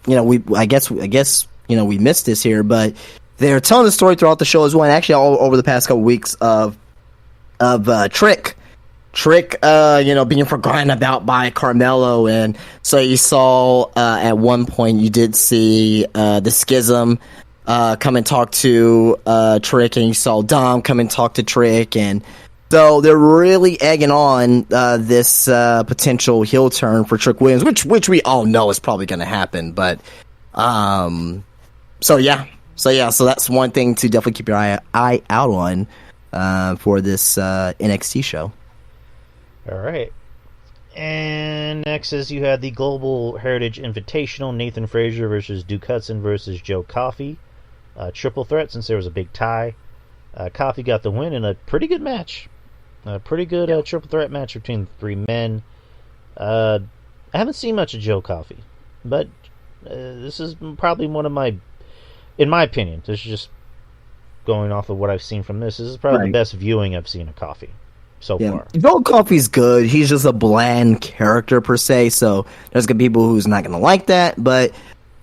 I guess we missed this here, but they're telling the story throughout the show as well, and actually all over the past couple weeks of Trick, being forgotten about by Carmelo, and so you saw at one point you did see the Schism come and talk to Trick, and you saw Dom come and talk to Trick, and so they're really egging on this potential heel turn for Trick Williams, which we all know is probably going to happen, but So that's one thing to definitely keep your eye out on for this NXT show. All right. And next is you had the Global Heritage Invitational, Nathan Frazier versus Duke Hudson versus Joe Coffey. Triple threat since there was a big tie. Coffey got the win in a pretty good match. A pretty good triple threat match between the three men. I haven't seen much of Joe Coffey, but this is probably one of my... In my opinion, this is just going off of what I've seen from this. This is probably the best viewing I've seen of Coffey so far. Joe Coffey's good. He's just a bland character per se, so there's gonna be people who's not gonna like that. But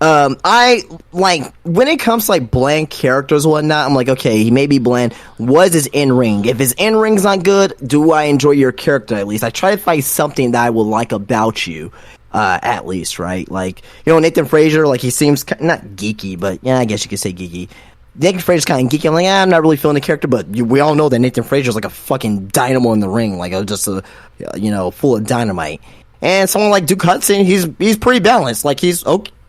I like when it comes to like bland characters and whatnot. I'm like, okay, he may be bland. What is his in ring? If his in ring's not good, do I enjoy your character at least? I try to find something that I will like about you. At least, right? Like, Nathan Frazier, like, he seems not geeky, but yeah, I guess you could say geeky. Nathan Frazier's kind of geeky. I'm like, I'm not really feeling the character, but we all know that Nathan Frazier's like a fucking dynamo in the ring, like just full of dynamite. And someone like Duke Hudson, he's pretty balanced. Like, he's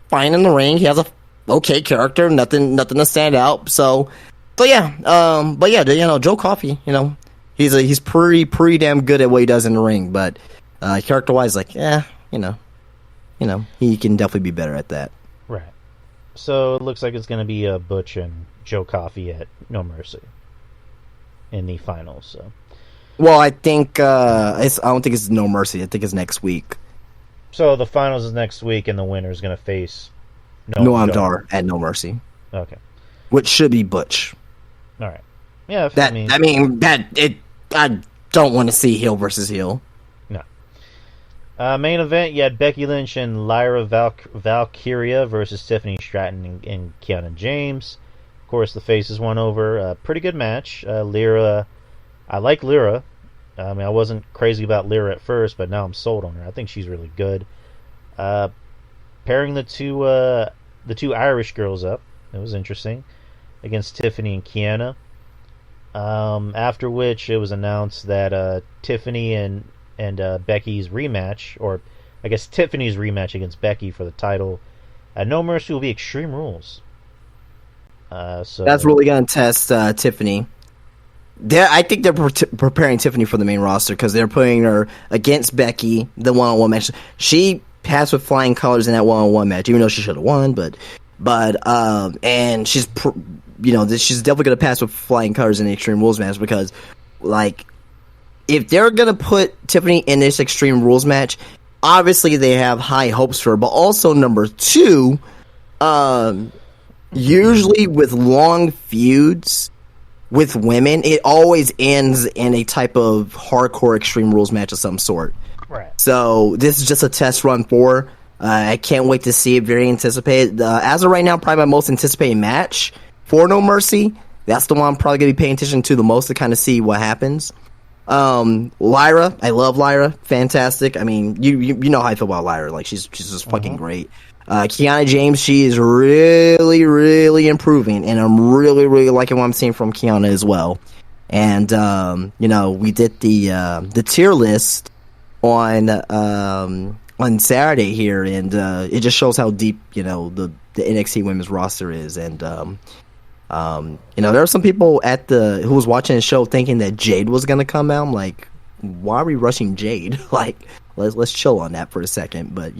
fine in the ring. He has a okay character, nothing to stand out. So yeah. But yeah, Joe Coffey, he's pretty damn good at what he does in the ring. But character wise, like, he can definitely be better at that. Right. So it looks like it's going to be Butch and Joe Coffey at No Mercy in the finals. So. Well, I think I don't think it's No Mercy. I think it's next week. So the finals is next week, and the winner is going to face Noam Dar at No Mercy. Okay. Which should be Butch. All right. Yeah. I don't want to see heel versus heel. No. Main event, you had Becky Lynch and Lyra Valkyria versus Tiffany Stratton and Kiana James. Of course, the faces won over. Pretty good match. Lyra, I like Lyra. I mean, I wasn't crazy about Lyra at first, but now I'm sold on her. I think she's really good. Pairing the two Irish girls up, it was interesting, against Tiffany and Kiana. After which it was announced that Tiffany and Becky's rematch, or I guess Tiffany's rematch against Becky for the title at No Mercy will be Extreme Rules. So that's really going to test Tiffany. I think they're preparing Tiffany for the main roster because they're putting her against Becky, the one-on-one match. She passed with flying colors in that one-on-one match, even though she should have won. And she's she's definitely going to pass with flying colors in the Extreme Rules match because, like, if they're going to put Tiffany in this Extreme Rules match, obviously they have high hopes for her. But also, number two, usually with long feuds with women, it always ends in a type of hardcore Extreme Rules match of some sort. Right. So this is just a test run for her. I can't wait to see it. Very anticipated. As of right now, probably my most anticipated match for No Mercy. That's the one I'm probably going to be paying attention to the most to kind of see what happens. Lyra, I love Lyra. Fantastic. I mean, you know how I feel about Lyra. Like, she's just fucking great. Kiana James, she is really, really improving, and I'm really, really liking what I'm seeing from Kiana as well. And we did the tier list on Saturday here, and it just shows how deep the NXT women's roster is. And there are some people who was watching the show thinking that Jade was gonna come out. I'm like, why are we rushing Jade? Like, let's chill on that for a second. But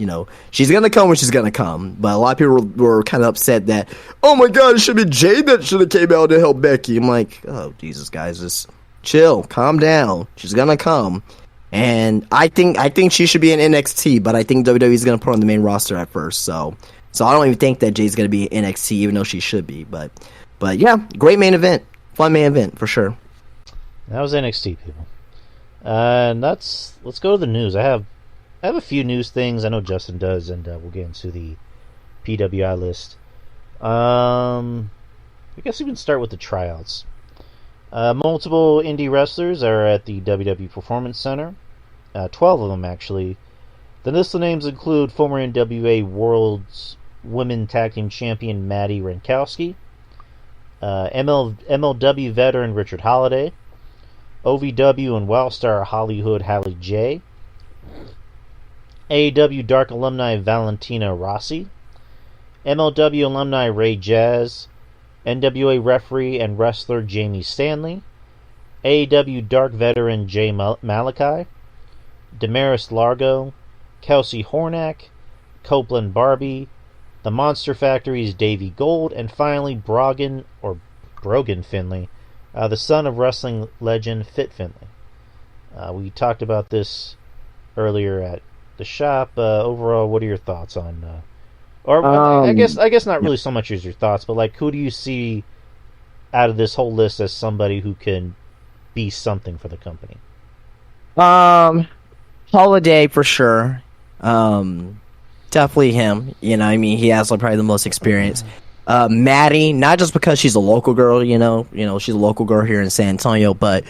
she's gonna come when she's gonna come. But a lot of people were kind of upset that, oh my god, it should be Jade that should have came out to help Becky. I'm like, oh Jesus, guys, just chill, calm down. She's gonna come, and I think she should be in NXT. But I think WWE's gonna put her on the main roster at first. So I don't even think that Jade's gonna be in NXT, even though she should be. But yeah, great main event, fun main event for sure. That was NXT, people. And let's go to the news. I have a few news things. I know Justin does, and we'll get into the PWI list. I guess we can start with the tryouts. Multiple indie wrestlers are at the WWE Performance Center. 12 of them, actually. The list of names include former NWA World's Women Tag Team Champion Maddie Rankowski, MLW veteran Richard Holliday, OVW and Wildstar Hollywood Hallie J, AEW Dark alumni Valentina Rossi, MLW alumni Ray Jazz, NWA referee and wrestler Jamie Stanley, AEW Dark veteran Jay Malachi, Damaris Largo, Kelsey Hornack, Copeland Barbie, The Monster Factory's Davey Gold, and finally Brogan Finley, the son of wrestling legend Fit Finley. We talked about this earlier at the shop. Overall, what are your thoughts on? I guess not really so much as your thoughts, but like, who do you see out of this whole list as somebody who can be something for the company? Holiday for sure. Definitely him. He has probably the most experience. Maddie, not just because she's a local girl, she's a local girl here in San Antonio, but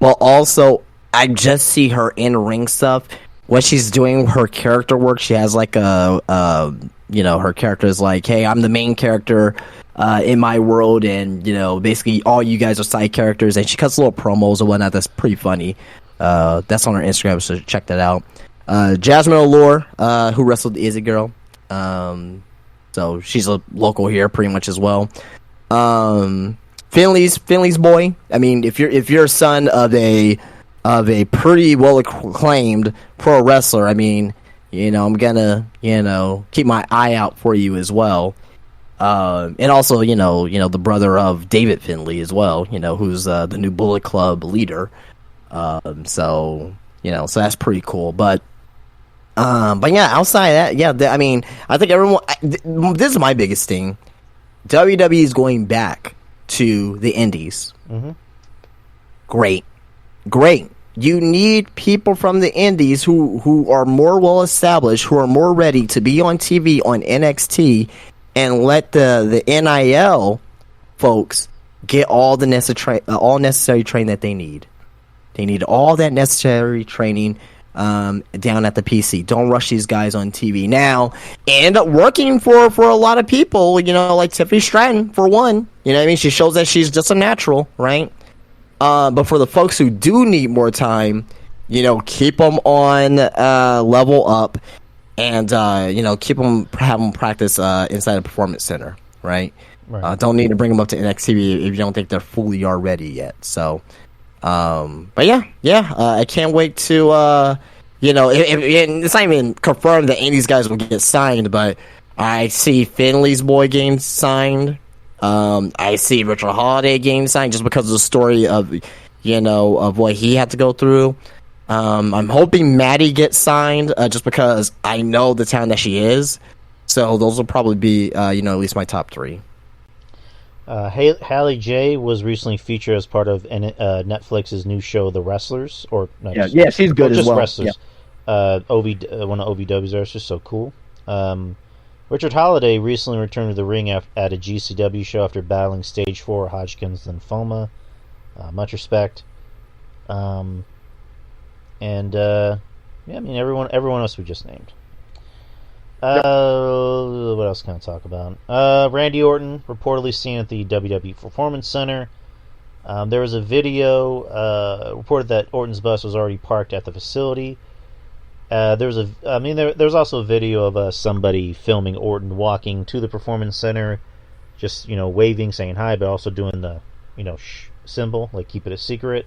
also I just see her in ring stuff. What she's doing, her character work. She has like her character is like, hey, I'm the main character in my world, and basically all you guys are side characters. And she cuts little promos and whatnot. That's pretty funny. That's on her Instagram, so check that out. Jasmine Allure, who wrestled Izzy Girl. So she's a local here pretty much as well. Finley's boy. I mean, if you're a son of a pretty well acclaimed pro wrestler, I mean, I'm gonna keep my eye out for you as well. And also, the brother of David Finley as well, who's the new Bullet Club leader. So that's pretty cool. But yeah, outside of that, yeah, I mean, I think everyone. This is my biggest thing. WWE is going back to the indies. Mm-hmm. Great. You need people from the indies who are more well established, who are more ready to be on TV on NXT, and let the NIL folks get all the necessary training that they need. They need all that necessary training down at the PC. Don't rush these guys on TV. Now, end up working for a lot of people, like Tiffany Stratton, for one. You know what I mean? She shows that she's just a natural, right? But for the folks who do need more time, keep them on level up, and keep them, have them practice inside a performance center, right? Don't need to bring them up to NXT if you don't think they're fully already yet. So, but yeah, I can't wait to it's not even confirmed that any of these guys will get signed, but I see Finley's boy getting signed. I see Richard Holiday getting signed just because of the story of what he had to go through. I'm hoping Maddie gets signed just because I know the talent that she is. So those will probably be at least my top three. Hallie J was recently featured as part of Netflix's new show, The Wrestlers, or yeah, she's good as just well. Wrestlers. Yeah. One of OVW's there. It's just so cool. Richard Holiday recently returned to the ring at a GCW show after battling stage 4 Hodgkin's lymphoma. Much respect. I mean, everyone else we just named. What else can I talk about? Randy Orton reportedly seen at the WWE Performance Center. There was a video reported that Orton's bus was already parked at the facility. There was also a video of somebody filming Orton walking to the Performance Center, just waving, saying hi, but also doing the symbol, like keep it a secret.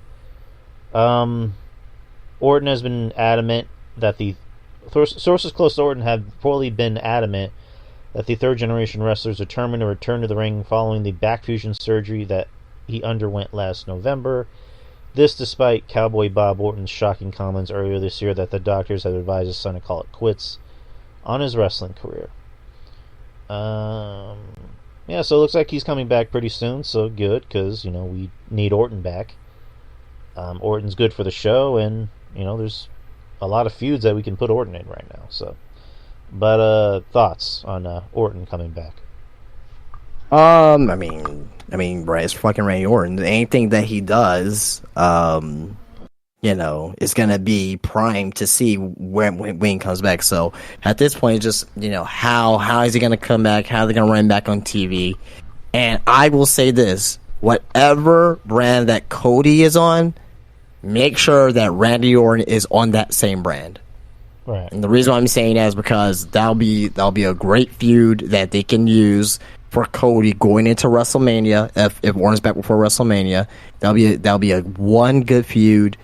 Orton has been adamant that the sources close to Orton have reportedly been adamant that the third generation wrestler is determined to return to the ring following the back fusion surgery that he underwent last November. This despite Cowboy Bob Orton's shocking comments earlier this year that the doctors have advised his son to call it quits on his wrestling career. So it looks like he's coming back pretty soon, so good, because, we need Orton back. Orton's good for the show, and, there's a lot of feuds that we can put Orton in right now, so. But, thoughts on Orton coming back? I mean, right, it's fucking Randy Orton. Anything that he does, is gonna be primed to see when he comes back. So at this point, it's just how is he gonna come back? How are they gonna run back on TV? And I will say this: whatever brand that Cody is on, make sure that Randy Orton is on that same brand. Right. And the reason why I'm saying that is because that'll be a great feud that they can use for Cody going into WrestleMania. If Orton's back before WrestleMania, that'll be a one good feud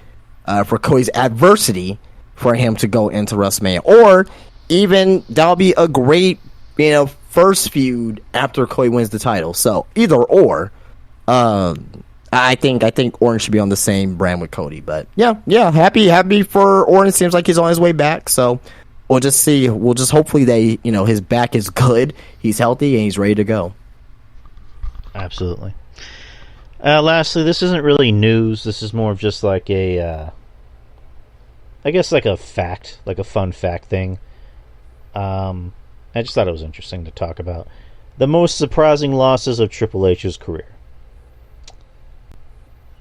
for Cody's adversity for him to go into WrestleMania, or even that'll be a great first feud after Cody wins the title. So either or, I think Orton should be on the same brand with Cody. But yeah, happy for Orton. Seems like he's on his way back. So we'll just see. We'll just hopefully his back is good, he's healthy, and he's ready to go. Absolutely. Lastly, this isn't really news. This is more of just like a, I guess like a fact, like a fun fact thing. I just thought it was interesting to talk about. The most surprising losses of Triple H's career.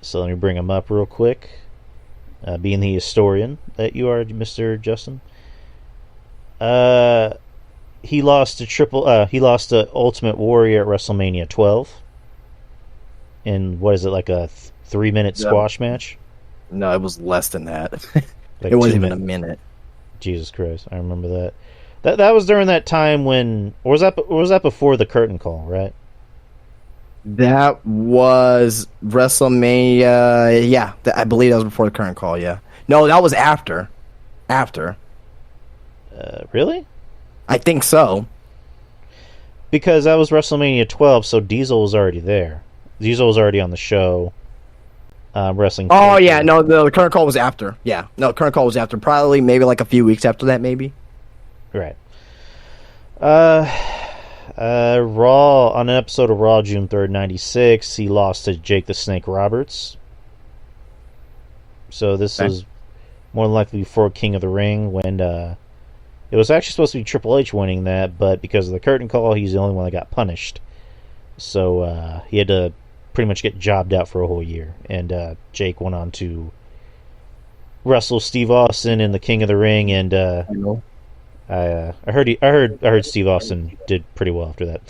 So let me bring him up real quick. Being the historian that you are, Mr. Justin. He lost to Ultimate Warrior at WrestleMania 12. In, what is it, like a 3-minute squash match? No, it was less than that. Like it wasn't even a minute. Jesus Christ, I remember that. That was during that time when, or was that before the curtain call, right? That was WrestleMania. Yeah, I believe that was before the current call. Yeah, no, that was after. After. Really? I think so. Because that was WrestleMania 12, so Diesel was already there. Diesel was already on the show. Wrestling. Oh yeah, no, the current call was after. Yeah, no, current call was after. Probably maybe like a few weeks after that, maybe. Right. Raw, on an episode of Raw, June 3rd, 96, he lost to Jake the Snake Roberts. So this was more than likely before King of the Ring, when it was actually supposed to be Triple H winning that, but because of the curtain call, he's the only one that got punished. So he had to pretty much get jobbed out for a whole year. And Jake went on to wrestle Steve Austin in the King of the Ring, and I heard Steve Austin did pretty well after that.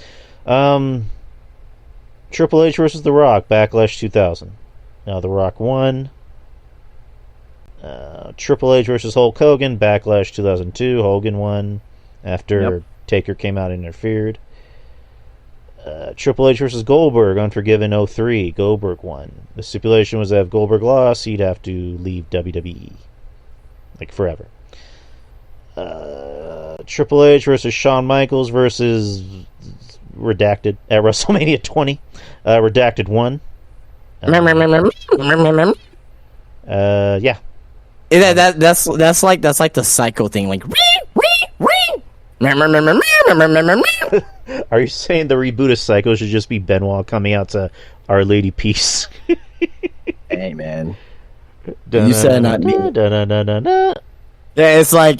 Triple H versus The Rock, Backlash 2000. Now The Rock won. Triple H versus Hulk Hogan, Backlash 2002. Hogan won after Taker came out and interfered. Triple H versus Goldberg, Unforgiven 03. Goldberg won. The stipulation was that if Goldberg lost, he'd have to leave WWE. Like forever. Triple H versus Shawn Michaels versus Redacted at WrestleMania 20. Redacted won. Yeah. That's like the Psycho thing, like. Are you saying the reboot of Psycho should just be Benoit coming out to Our Lady Peace? Hey man, you said not me. Yeah, it's like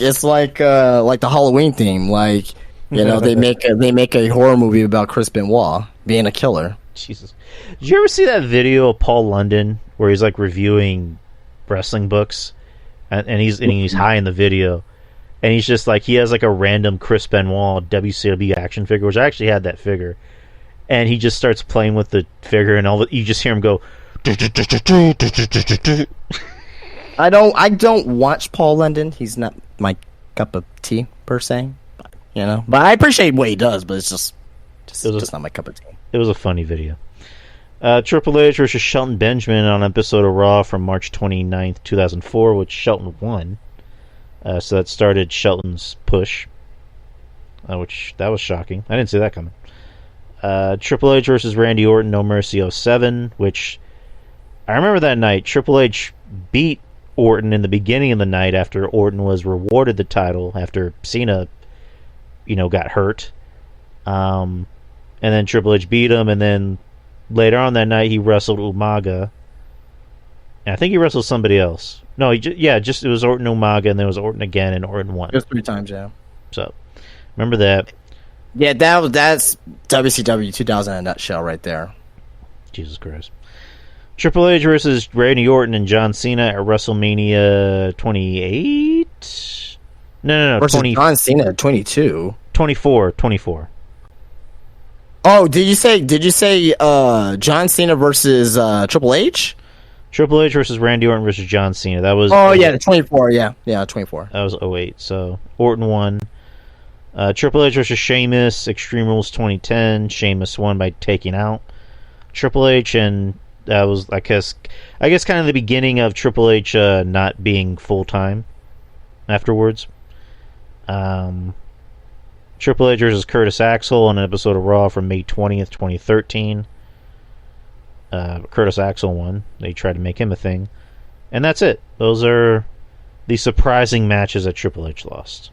the Halloween theme. Like, you know, they make a horror movie about Chris Benoit being a killer. Jesus, did you ever see that video of Paul London where he's like reviewing wrestling books, and he's high in the video, and he's just like, he has like a random Chris Benoit WCW action figure, which I actually had that figure, and he just starts playing with the figure, and you just hear him go. I don't watch Paul London. He's not my cup of tea per se, you know. But I appreciate what he does, but it's just not my cup of tea. It was a funny video. Triple H versus Shelton Benjamin on an episode of Raw from March 29th, 2004, which Shelton won. So that started Shelton's push, which that was shocking. I didn't see that coming. Triple H versus Randy Orton, No Mercy 07, which I remember that night. Triple H beat Orton in the beginning of the night after Orton was rewarded the title after Cena, got hurt. And then Triple H beat him, and then later on that night he wrestled Umaga. And I think he wrestled somebody else. No, it was Orton Umaga, and then it was Orton again, and Orton won. Just 3 times, yeah. So, remember that. Yeah, that's WCW 2000 in a nutshell right there. Jesus Christ. Triple H versus Randy Orton and John Cena at WrestleMania 28? No. Versus 20, John Cena at 22. 24. Oh, did you say John Cena versus Triple H? Triple H versus Randy Orton versus John Cena. That was. Oh yeah, the 24. Yeah, 24. That was 08. So Orton won. Triple H versus Sheamus, Extreme Rules 2010. Sheamus won by taking out Triple H, and that was I guess kind of the beginning of Triple H not being full time afterwards. Triple H versus Curtis Axel on an episode of Raw from May 20th, 2013. Curtis Axel won. They tried to make him a thing. And that's it. Those are the surprising matches that Triple H lost.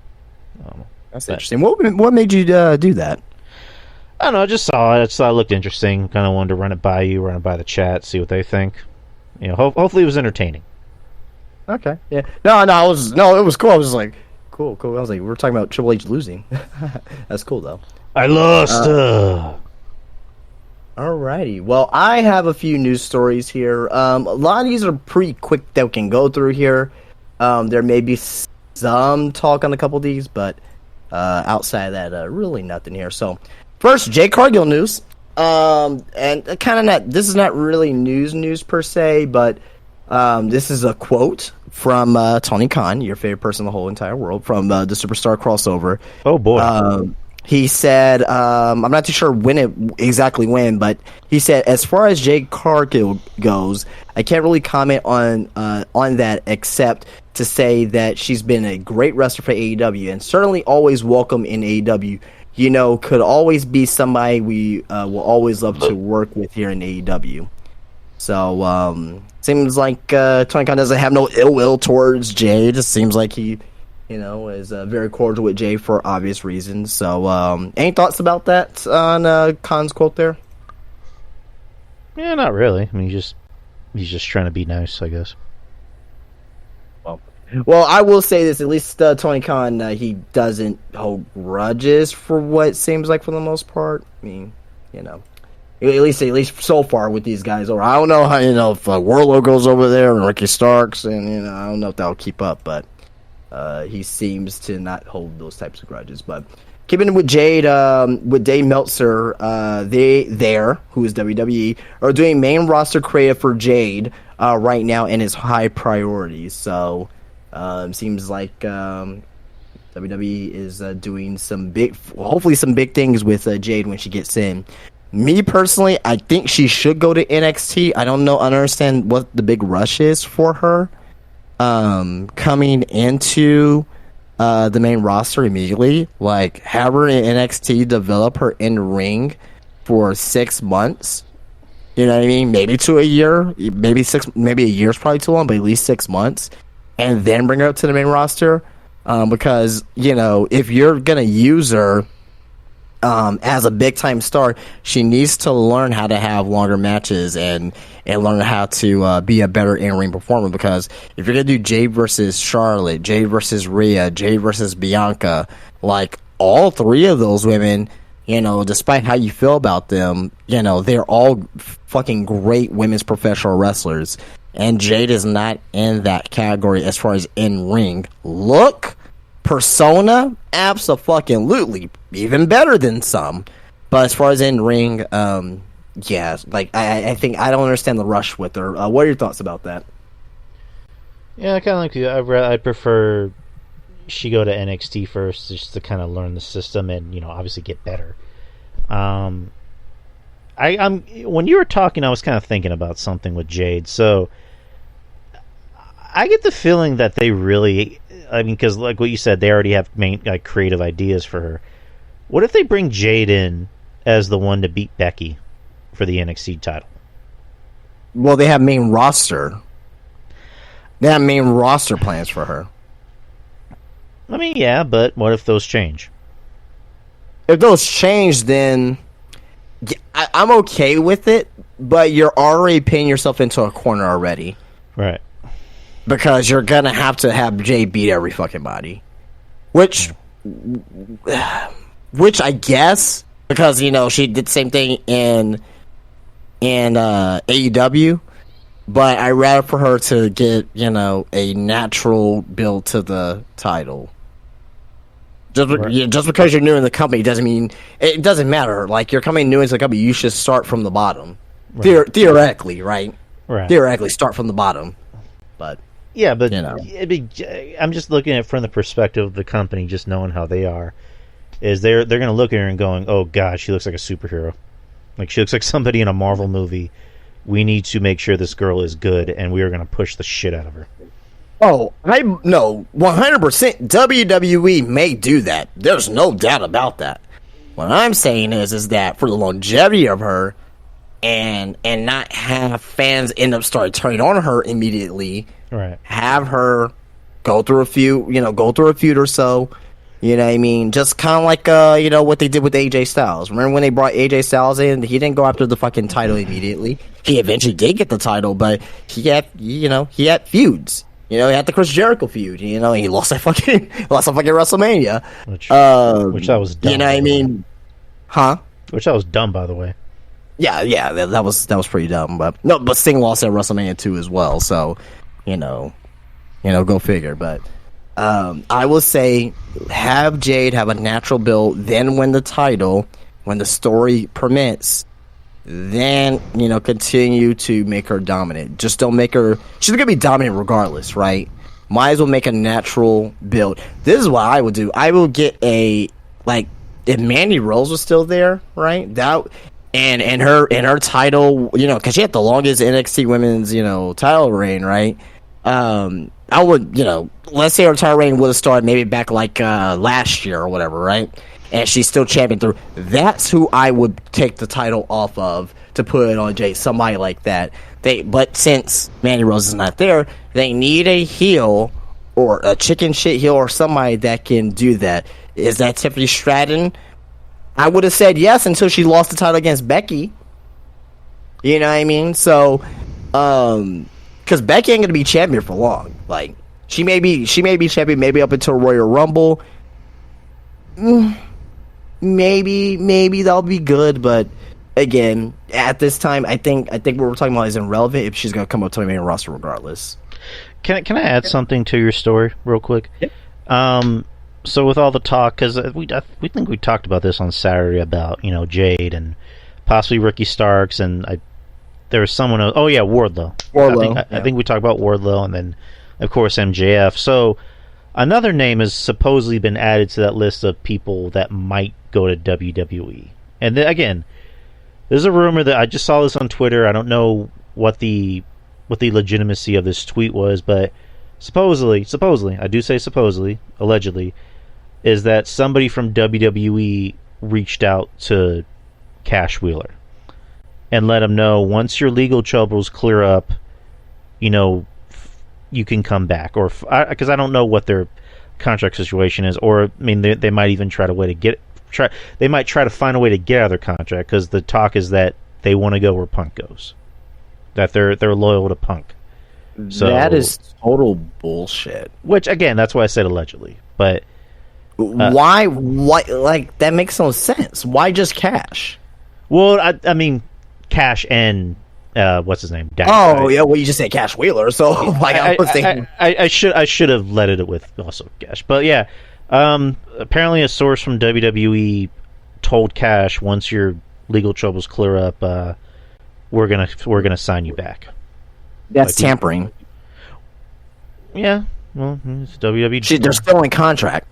That's interesting. What made you do that? I don't know. I just saw it. I just thought it looked interesting. Kind of wanted to run it by you, run it by the chat, see what they think. Hopefully it was entertaining. Okay. Yeah. No. It was cool. I was just like, cool. I was like, we're talking about Triple H losing. That's cool though. I lost. Alrighty. Well, I have a few news stories here. A lot of these are pretty quick that we can go through here. There may be some talk on a couple of these, but outside of that, really nothing here. So, first, Jade Cargill news. And kind of this is not really news per se, but this is a quote from Tony Khan, your favorite person in the whole entire world, from the Superstar crossover. Oh boy. He said, I'm not too sure exactly when, but he said, as far as Jade Cargill goes, I can't really comment on that except to say that she's been a great wrestler for AEW and certainly always welcome in AEW. You know, could always be somebody we will always love to work with here in AEW. So, seems like Tony Khan doesn't have no ill will towards Jade. It seems like he, is very cordial with Jade for obvious reasons. So, any thoughts about that on Khan's quote there? Yeah, not really. I mean, he's just trying to be nice, I guess. Well, I will say this: at least Tony Khan, he doesn't hold grudges for what seems like for the most part. I mean, at least so far with these guys over. I don't know how if Warlow goes over there and Ricky Starks, and I don't know if that'll keep up, but he seems to not hold those types of grudges. But keeping it with Jade, with Dave Meltzer, who is WWE, are doing main roster creative for Jade right now and is high priority. So. Seems like WWE is doing hopefully some big things with Jade when she gets in. Me personally, I think she should go to NXT. I don't understand what the big rush is for her coming into the main roster immediately. Like, have her in NXT, develop her in ring for 6 months. You know what I mean? Maybe to a year, maybe a year's probably too long, but at least 6 months. And then bring her up to the main roster, because if you're gonna use her as a big time star, she needs to learn how to have longer matches and learn how to be a better in ring performer. Because if you're gonna do Jade versus Charlotte, Jade versus Rhea, Jade versus Bianca, like all three of those women, despite how you feel about them, they're all fucking great women's professional wrestlers. And Jade is not in that category as far as in-ring look, persona, abso-fucking-lutely, even better than some. But as far as in-ring, yeah, like, I think I don't understand the rush with her. What are your thoughts about that? Yeah, I kind of like you. I'd prefer she go to NXT first just to kind of learn the system and, obviously get better. I'm when you were talking, I was kind of thinking about something with Jade. So I get the feeling that they really, because like what you said, they already have creative ideas for her. What if they bring Jade in as the one to beat Becky for the NXT title? Well, they have main roster. They have main roster plans for her. I mean, yeah, but what if those change? If those change, then I'm okay with it, but you're already pinning yourself into a corner already. Right. Because you're going to have Jay beat every fucking body. Which I guess, because, she did the same thing in AEW, but I'd rather for her to get, a natural build to the title. Just because you're new in the company doesn't mean it doesn't matter. Like, you're coming new into the company, you should start from the bottom. Right. Theoretically, right? Right. Theoretically, start from the bottom. But yeah, but I'm just looking at it from the perspective of the company, just knowing how they are. Is they're going to look at her and going, "Oh God, she looks like a superhero. Like she looks like somebody in a Marvel movie. We need to make sure this girl is good, and we are going to push the shit out of her." Oh, I know 100%. WWE may do that. There's no doubt about that. What I'm saying is that for the longevity of her, and not have fans end up start turning on her immediately. Right. Have her go through a feud or so. You know what I mean? Just kind of like what they did with AJ Styles. Remember when they brought AJ Styles in? He didn't go after the fucking title immediately. He eventually did get the title, but he had feuds. He had the Chris Jericho feud. He lost that fucking WrestleMania. Which that was dumb. You know what I mean? Huh? Which that was dumb, by the way. Yeah, that was pretty dumb. But Sting lost at WrestleMania 2 as well. So, go figure. But I will say, have Jade have a natural build, then win the title when the story permits. Then, continue to make her dominant. Just don't make her... She's going to be dominant regardless, right? might as well make a natural build. This is what I would do. I will get if Mandy Rose was still there, right? That and her title, because she had the longest NXT Women's, title reign, right? I would, let's say her title reign would have started maybe back last year or whatever, right? And she's still champion through. That's who I would take the title off of to put it on Jay, somebody like that. But since Mandy Rose is not there, they need a heel or a chicken shit heel or somebody that can do that. Is that Tiffany Stratton? I would have said yes until she lost the title against Becky. You know what I mean? So, because Becky ain't gonna be champion for long. Like she may be champion maybe up until Royal Rumble. Maybe that'll be good, but again, at this time, I think what we're talking about is irrelevant if she's gonna come up to the main roster regardless. Can I add something to your story real quick? Yep. So with all the talk, because we think we talked about this on Saturday about Jade and possibly Ricky Starks, and there was someone else. Oh yeah, Wardlow. I think we talked about Wardlow, and then of course MJF. So another name has supposedly been added to that list of people that might go to WWE. And then, again, there's a rumor that I just saw this on Twitter. I don't know what the legitimacy of this tweet was, but supposedly, I do say supposedly, allegedly, is that somebody from WWE reached out to Cash Wheeler and let him know once your legal troubles clear up, you can come back. Or because I don't know what their contract situation is, or I mean they might even try to find a way to get out of their contract, because the talk is that they want to go where Punk goes, that they're loyal to Punk. So that is total bullshit. Which again, that's why I said allegedly. But why? Like that makes no sense. Why just Cash? Well, I mean, Cash and what's his name? Yeah. Well, you just said Cash Wheeler, so I was thinking I should have led it with also Cash. But yeah, apparently a source from WWE told Cash, once your legal troubles clear up, we're gonna sign you back. That's tampering. Yeah, well, it's WWE. They're still in contract.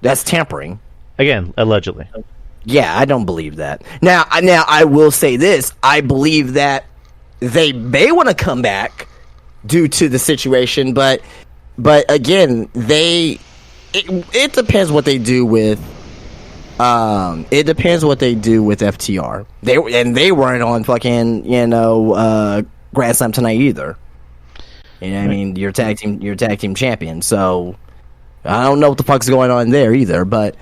That's tampering. Again, allegedly. Yeah, I don't believe that. Now I will say this: I believe that they may want to come back due to the situation, but again, it depends what they do with. It depends what they do with FTR. They weren't on fucking Grand Slam tonight either. You know what I mean? You're tag team champion, so I don't know what the fuck's going on there either. But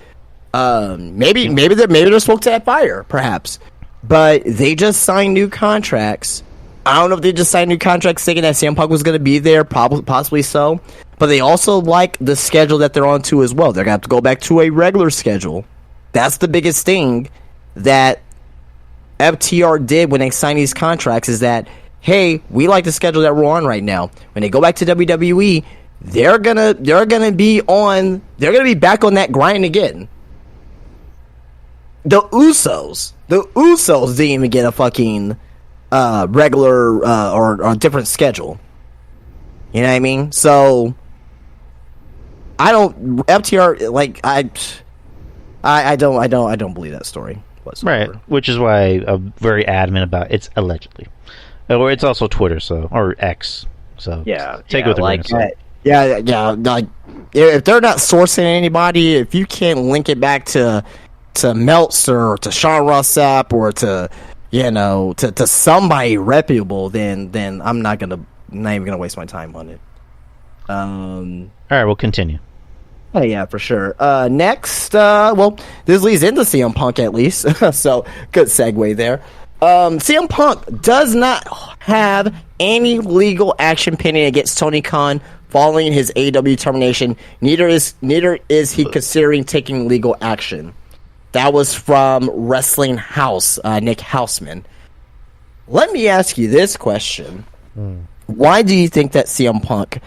maybe they're smoked to that fire, perhaps. But they just signed new contracts. I don't know if they just signed new contracts thinking that CM Punk was going to be there, possibly so. But they also like the schedule that they're on to as well. They're going to have to go back to a regular schedule. That's the biggest thing that FTR did when they signed these contracts, is that, hey, we like the schedule that we're on right now. When they go back to WWE, they're gonna be back on that grind again. The Usos didn't even get a fucking regular or different schedule. You know what I mean? So I don't FTR I don't believe that story whatsoever. Right, which is why I'm very adamant about it's allegedly, or it's also Twitter, or X. So take it with a grain of salt. Like if they're not sourcing anybody, if you can't link it back to Meltzer or to Sean Ross Sapp or to to somebody reputable, then I'm not even gonna waste my time on it. All right, we'll continue. Oh yeah, for sure. Next, this leads into CM Punk at least, so good segue there. CM Punk does not have any legal action pending against Tony Khan following his AEW termination. Neither is he considering taking legal action. That was from Wrestling House, Nick Houseman. Let me ask you this question: Why do you think that CM Punk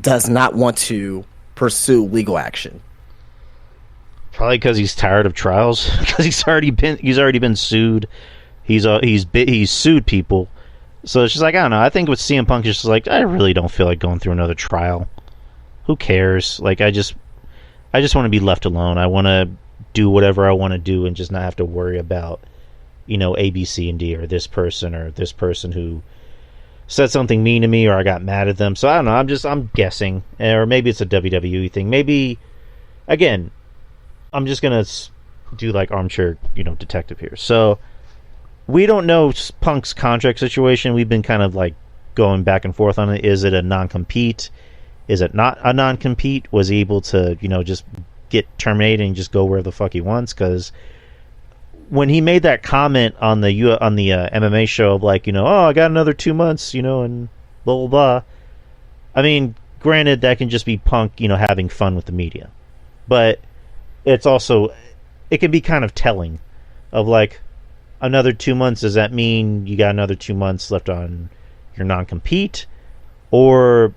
does not want to pursue legal action? Probably because he's tired of trials. Because he's already been sued. He's sued people. So it's just like, I don't know. I think with CM Punk, it's just like, I really don't feel like going through another trial. who cares? Like, I just want to be left alone. I want to do whatever I want to do and just not have to worry about, A, B, C, and D, or this person who said something mean to me, or I got mad at them. So I don't know. I'm guessing, or maybe it's a WWE thing. Maybe, again, I'm just gonna do like armchair, detective here. So we don't know Punk's contract situation. We've been kind of like going back and forth on it. Is it a non-compete? Is it not a non-compete? Was he able to, just get terminated and just go where the fuck he wants? Because when he made that comment on the MMA show of like, oh, I got another 2 months, and blah blah blah. I mean, granted, that can just be Punk, having fun with the media, but it's also, it can be kind of telling of like, another 2 months. Does that mean you got another 2 months left on your non-compete, or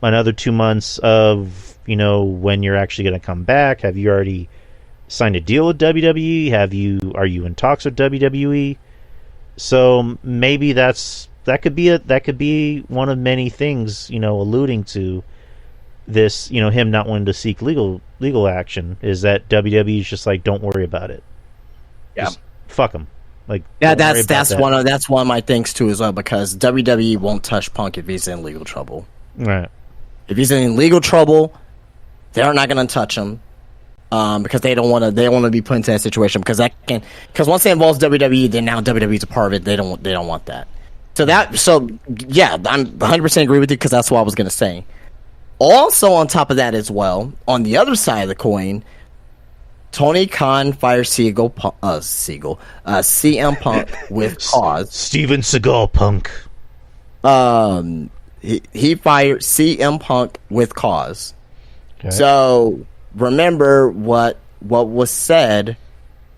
another 2 months of when you're actually going to come back? Have you already signed a deal with WWE? Are you in talks with WWE? So maybe that could be one of many things, alluding to this, him not wanting to seek legal action, is that WWE is just like, don't worry about it. Yeah. Just fuck him. Like, yeah, that's one of my things too as well, because WWE won't touch Punk if he's in legal trouble. Right. If he's in legal trouble, they're not going to touch him, because they don't want to be put into that situation, because once it involves WWE, then now WWE's a part of it. They don't want that. So yeah, I'm 100% agree with you, because that's what I was going to say. Also, on top of that as well, on the other side of the coin, Tony Khan fires CM Punk with cause. Steven Seagal Punk. He fired CM Punk with cause. Okay. So remember what was said.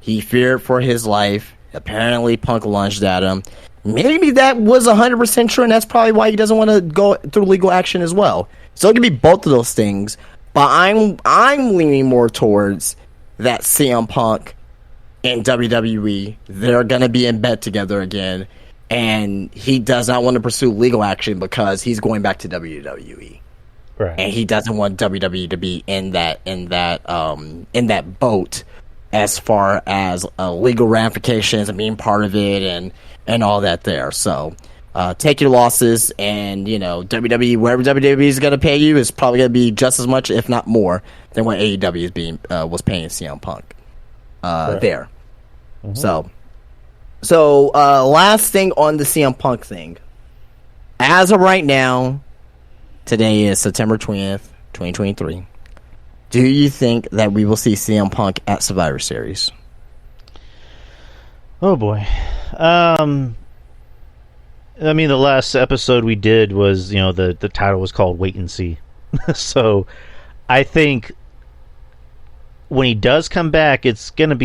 He feared for his life. Apparently, Punk lunged at him. Maybe that was 100% true, and that's probably why he doesn't want to go through legal action as well. So it could be both of those things. But I'm leaning more towards that CM Punk and WWE, they're going to be in bed together again, and he does not want to pursue legal action because he's going back to WWE. Right. And he doesn't want WWE to be in that boat as far as legal ramifications and being part of it and all that there. So take your losses, and WWE, wherever WWE is going to pay you, is probably going to be just as much, if not more, than what AEW was paying CM Punk right. there. Mm-hmm. So last thing on the CM Punk thing. As of right now, today is September 20th, 2023. Do you think that we will see CM Punk at Survivor Series? Oh boy. I mean, the last episode we did was, the title was called Wait and See. So I think when he does come back, it's gonna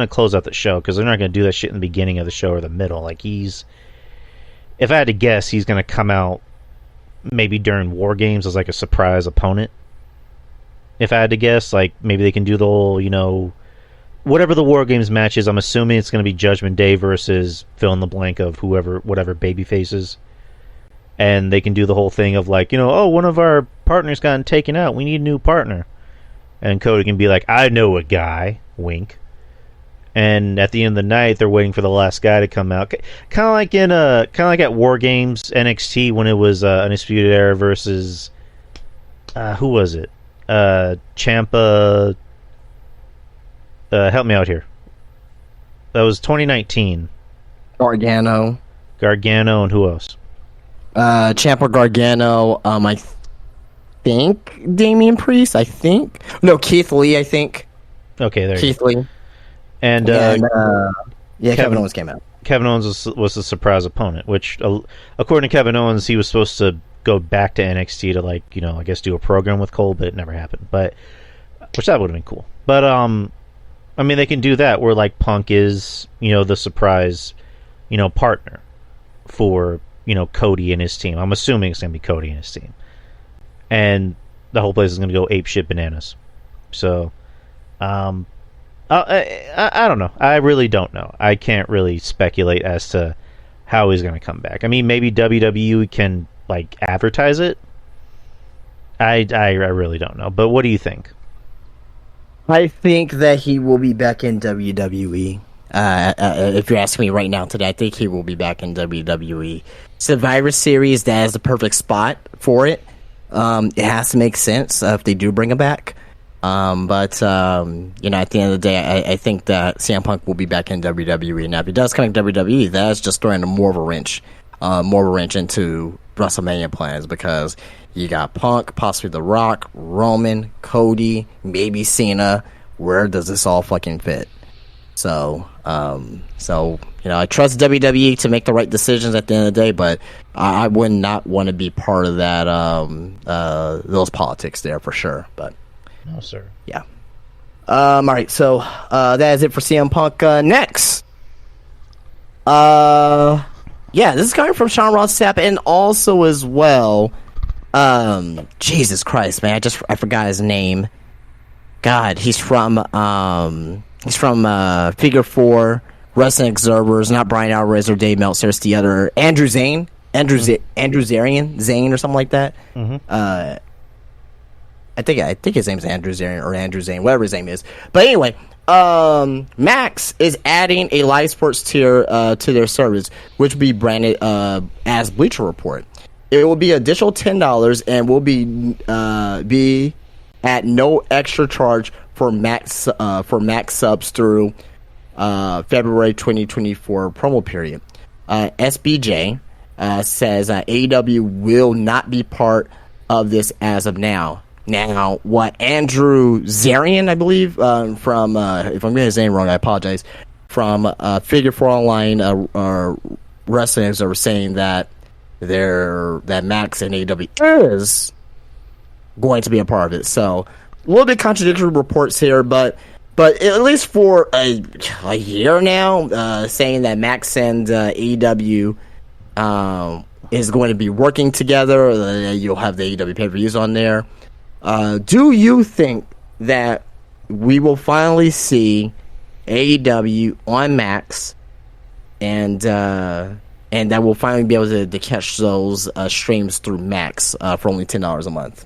close out the show, because they're not gonna do that shit in the beginning of the show or the middle. Like, if I had to guess, he's gonna come out maybe during War Games as like a surprise opponent. If I had to guess, like, maybe they can do the whole, whatever the War Games match is. I'm assuming it's going to be Judgment Day versus fill in the blank of whatever baby faces. And they can do the whole thing of like, one of our partners got taken out. We need a new partner. And Cody can be like, I know a guy, wink. And at the end of the night, they're waiting for the last guy to come out. Kind of like at War Games NXT when it was Undisputed Era versus who was it? Ciampa. Help me out here. That was 2019. Gargano, and who else? Ciampa, Gargano. I think Damian Priest. Keith Lee. I think. Okay, there. Keith Lee. And Kevin Owens came out. Kevin Owens was a surprise opponent, which, according to Kevin Owens, he was supposed to go back to NXT to, like, I guess do a program with Cole, but it never happened. Which that would have been cool. But I mean, they can do that where, like, Punk is, the surprise, partner for, Cody and his team. I'm assuming it's going to be Cody and his team. And the whole place is going to go apeshit bananas. So, I don't know. I really don't know. I can't really speculate as to how he's going to come back. I mean, maybe WWE can, like, advertise it I really don't know. But what do you think? I think that he will be back in WWE. If you're asking me right now today, I think he will be back in WWE. Survivor Series, that is the perfect spot for it. It has to make sense if they do bring him back. But at the end of the day, I think that CM Punk will be back in WWE. Now, if he does come in WWE, that's just throwing more of a wrench into WrestleMania plans, because you got Punk, possibly The Rock, Roman, Cody, maybe Cena. Where does this all fucking fit? So I trust WWE to make the right decisions at the end of the day, but I would not want to be part of that those politics there for sure. But no, sir. Yeah. All right. So that is it for CM Punk. Next. Yeah, this is coming from Sean Ross Sapp, and also as well. Jesus Christ, man! I forgot his name. God, he's from Figure 4, Wrestling Observers, not Brian Alvarez or Dave Meltzer. It's the other Andrew Zane, Andrew Zarian or something like that. Mm-hmm. I think his name's Andrew Zarian or Andrew Zane, whatever his name is. But anyway, Max is adding a live sports tier to their service, which will be branded as Bleacher Report. It will be additional $10 and will be at no extra charge for Max subs through February 2024 promo period. SBJ says AEW will not be part of this as of now. Now, what Andrew Zarian, I believe, from if I'm getting his name wrong, I apologize, from Figure 4 Online Wrestling, are saying that that Max and AEW is going to be a part of it. So a little bit contradictory reports here, but at least for a year now, saying that Max and AEW is going to be working together. You'll have the AEW pay-per-views on there. Do you think that we will finally see AEW on Max, and that we'll finally be able to catch those streams through Max for only $10 a month?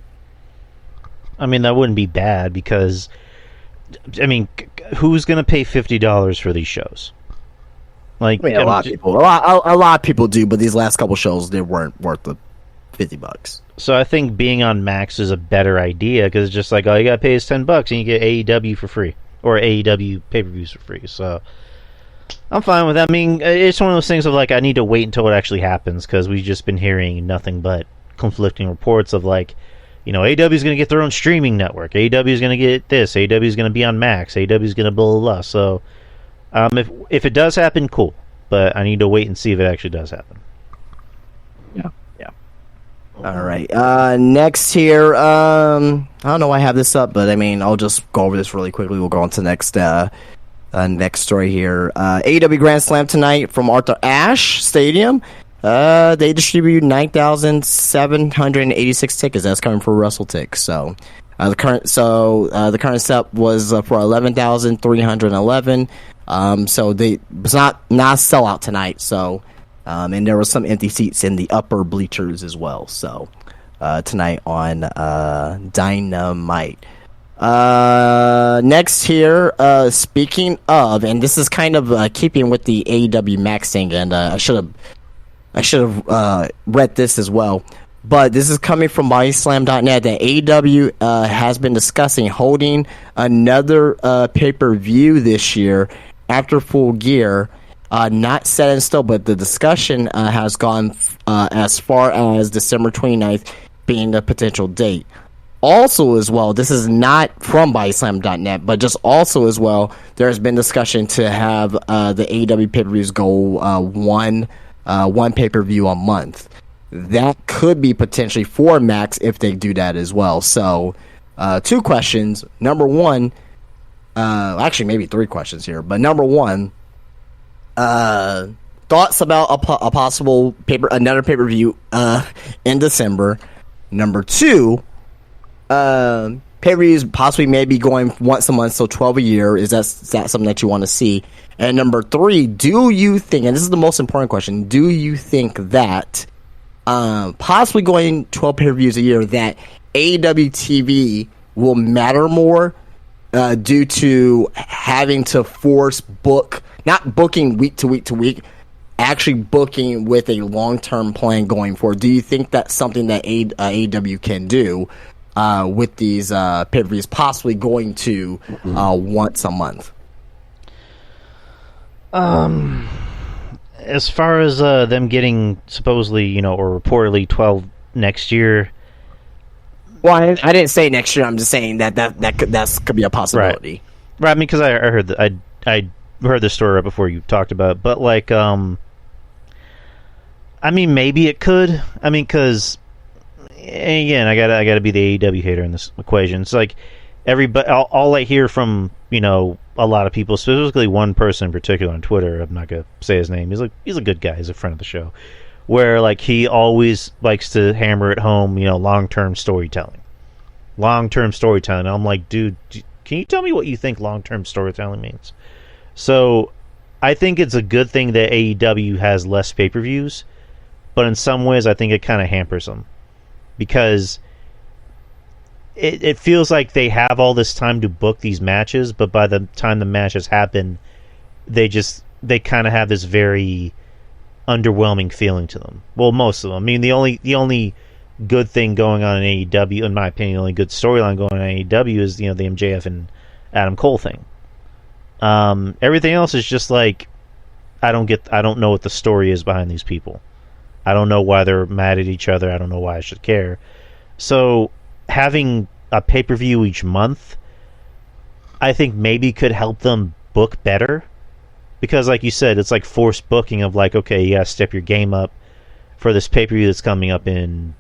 I mean, that wouldn't be bad, because, I mean, who's going to pay $50 for these shows? Like, a lot of people do, but these last couple shows, they weren't worth the $50. So I think being on Max is a better idea, because it's just like, all you got to pay is $10 and you get AEW for free, or AEW pay-per-views for free. So I'm fine with that. I mean, it's one of those things of like, I need to wait until it actually happens, because we've just been hearing nothing but conflicting reports of like, AEW is going to get their own streaming network. AEW is going to get this. AEW is going to be on Max. AEW is going to blah, blah, blah. So if it does happen, cool. But I need to wait and see if it actually does happen. Yeah. All right. Next here, I don't know why I have this up, but I mean, I'll just go over this really quickly. We'll go on to next story here. AEW Grand Slam tonight from Arthur Ashe Stadium. They distribute 9,786 tickets. That's coming for WrestleTix. So the current set was for 11,311. So it's not a sellout tonight. So and there were some empty seats in the upper bleachers as well. So tonight on Dynamite. Next here, speaking of, and this is kind of keeping with the AEW Max thing, and I should have read this as well, but this is coming from BodySlam.net that AEW has been discussing holding another pay-per-view this year after Full Gear. Not set in stone, but the discussion has gone as far as December 29th being the potential date. Also, as well, this is not from BodySlam.net, but just also as well, there has been discussion to have the AEW pay-per-views go one pay-per-view a month. That could be potentially for Max if they do that as well. So, two questions. Number one, actually maybe three questions here, but number one, thoughts about a possible another pay-per-view in December. Number two, pay-per-views possibly maybe going once a month, so 12 a year. Is that something that you want to see? And number three, do you think, and this is the most important question, do you think that possibly going 12 pay-per-views a year, that AEW TV will matter more due to having to force not booking week to week to week, actually booking with a long-term plan going forward. Do you think that's something that AEW can do with these pay-per-views possibly going to once a month? As far as them getting supposedly, or reportedly 12 next year. Well, I didn't say next year. I'm just saying that could be a possibility. Right. I mean, because I heard that I heard the story right before you talked about it. But like, I mean, maybe it could. I mean, because again, I gotta be the AEW hater in this equation. It's like everybody. All I hear from a lot of people, specifically one person in particular on Twitter. I'm not gonna say his name. He's a good guy. He's a friend of the show. Where like he always likes to hammer at home, long-term storytelling. Long-term storytelling. I'm like, dude, can you tell me what you think long-term storytelling means? So, I think it's a good thing that AEW has less pay-per-views, but in some ways, I think it kind of hampers them because it feels like they have all this time to book these matches, but by the time the matches happen, they kind of have this very underwhelming feeling to them. Well, most of them. I mean, the only good thing going on in AEW, in my opinion, the only good storyline going on in AEW is the MJF and Adam Cole thing. Everything else is just like I don't know what the story is behind these people. I don't know why they're mad at each other. I don't know why I should care. So having a pay-per-view each month, I think maybe could help them book better. Because like you said, it's like forced booking of like, okay, you gotta step your game up for this pay-per-view that's coming up in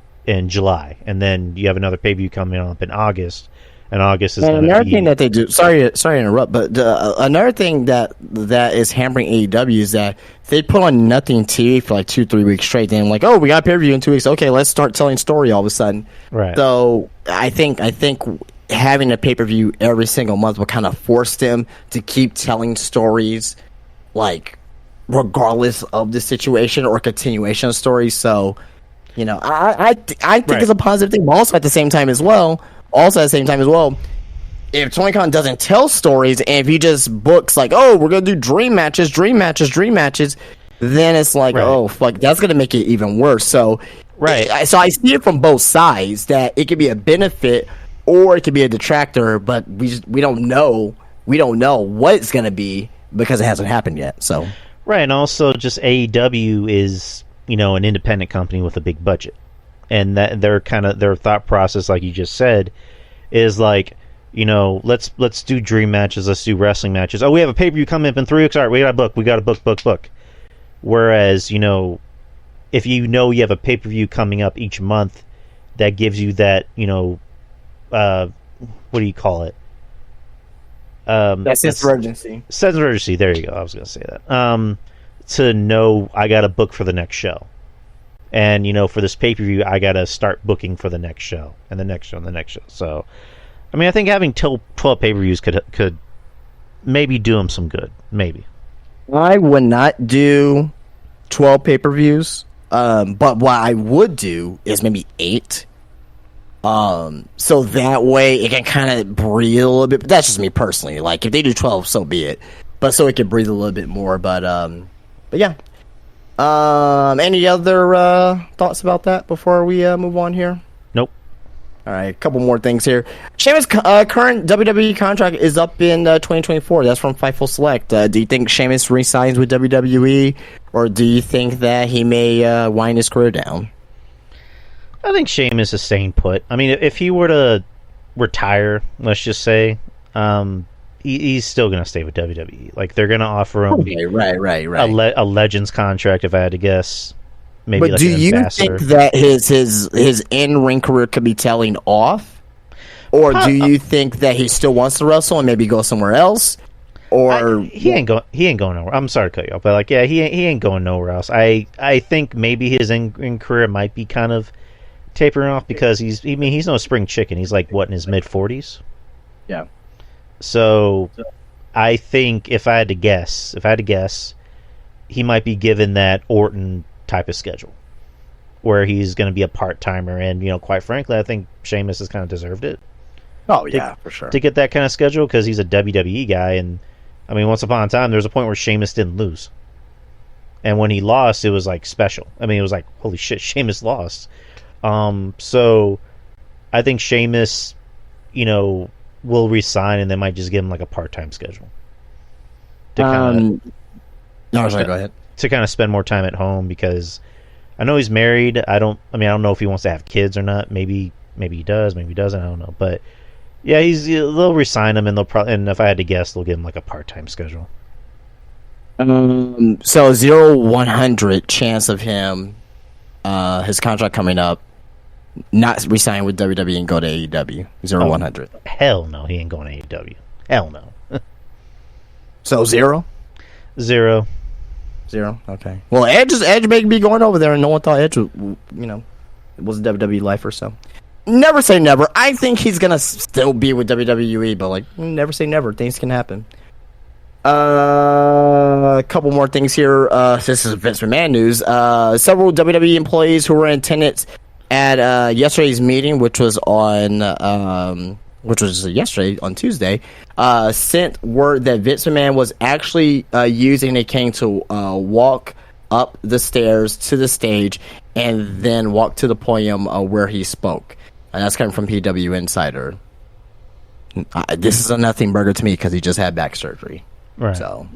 July. And then you have another pay-per-view coming up in August. And August is another thing that they do. Sorry to interrupt, but another thing that is hampering AEW is that they put on nothing TV for like 2-3 weeks straight. Then like, oh, we got a pay-per-view in 2 weeks. Okay, let's start telling story all of a sudden. Right. So I think having a pay-per-view every single month will kind of force them to keep telling stories, like regardless of the situation or continuation of stories. So, I think it's a positive thing. But also at the same time as well, if Tony Khan doesn't tell stories and if he just books like, oh, we're gonna do dream matches, then it's like, oh fuck, that's gonna make it even worse. So so I see it from both sides that it could be a benefit or it could be a detractor, but we don't know what it's gonna be because it hasn't happened yet. So and also just AEW is an independent company with a big budget. And that their thought process, like you just said, is like, let's do dream matches, let's do wrestling matches. Oh, we have a pay-per-view coming up in 3 weeks. All right, we got to book. Whereas, if you have a pay-per-view coming up each month, that gives you that, what do you call it? That's sense of urgency. Sense of urgency. There you go. I was going to say that. To know I got to book for the next show. And, for this pay-per-view, I got to start booking for the next show, and the next show, and the next show. So, I mean, I think having 12 pay-per-views could maybe do them some good. Maybe. I would not do 12 pay-per-views, but what I would do is maybe 8. So that way it can kind of breathe a little bit. But that's just me personally. Like, if they do 12, so be it. But so it can breathe a little bit more. But yeah. Any other thoughts about that before we move on here? Nope. All right, a couple more things here. Sheamus' current WWE contract is up in 2024. That's from Fightful Select. Do you think Sheamus re-signs with WWE, or do you think that he may wind his career down? I think Sheamus is staying put. I mean, if he were to retire, let's just say, he's still going to stay with WWE. Like, they're going to offer him a Legends contract, if I had to guess. Maybe but like do an you ambassador. think that his in-ring career could be tailing off? Or do you think that he still wants to wrestle and maybe go somewhere else? Or he ain't going nowhere. I'm sorry to cut you off, but like, yeah, he ain't going nowhere else. I think maybe his in career might be kind of tapering off because he's no spring chicken. He's like, what, in his mid-40s? Yeah. So I think if I had to guess, he might be given that Orton type of schedule. where he's going to be a part timer, and quite frankly, I think Sheamus has kind of deserved it. Oh yeah, for sure. To get that kind of schedule because he's a WWE guy, and I mean, once upon a time, there was a point where Sheamus didn't lose, and when he lost, it was like special. I mean, it was like, holy shit, Sheamus lost. So I think Sheamus, will resign, and they might just give him like a part-time schedule. No, sorry, go ahead. To kind of spend more time at home, because I know he's married. I don't know if he wants to have kids or not. Maybe he does. Maybe he doesn't. I don't know. But yeah, they'll resign him, and and if I had to guess, they'll give him like a part-time schedule. So 0-100 chance of him, his contract coming up, not resign with WWE and go to AEW. 0-100. Hell no, he ain't going to AEW. Hell no. So 0? 0. Okay. Well, Edge may be going over there, and no one thought Edge was, it was a WWE lifer, so. Never say never. I think he's gonna still be with WWE, but never say never. Things can happen. A couple more things here. This is Vince McMahon news. Several WWE employees who were in attendance at yesterday's meeting, which was yesterday on Tuesday, sent word that Vince McMahon was actually using a cane to walk up the stairs to the stage and then walk to the podium where he spoke. And that's coming from PW Insider. This is a nothing burger to me because he just had back surgery. Right. So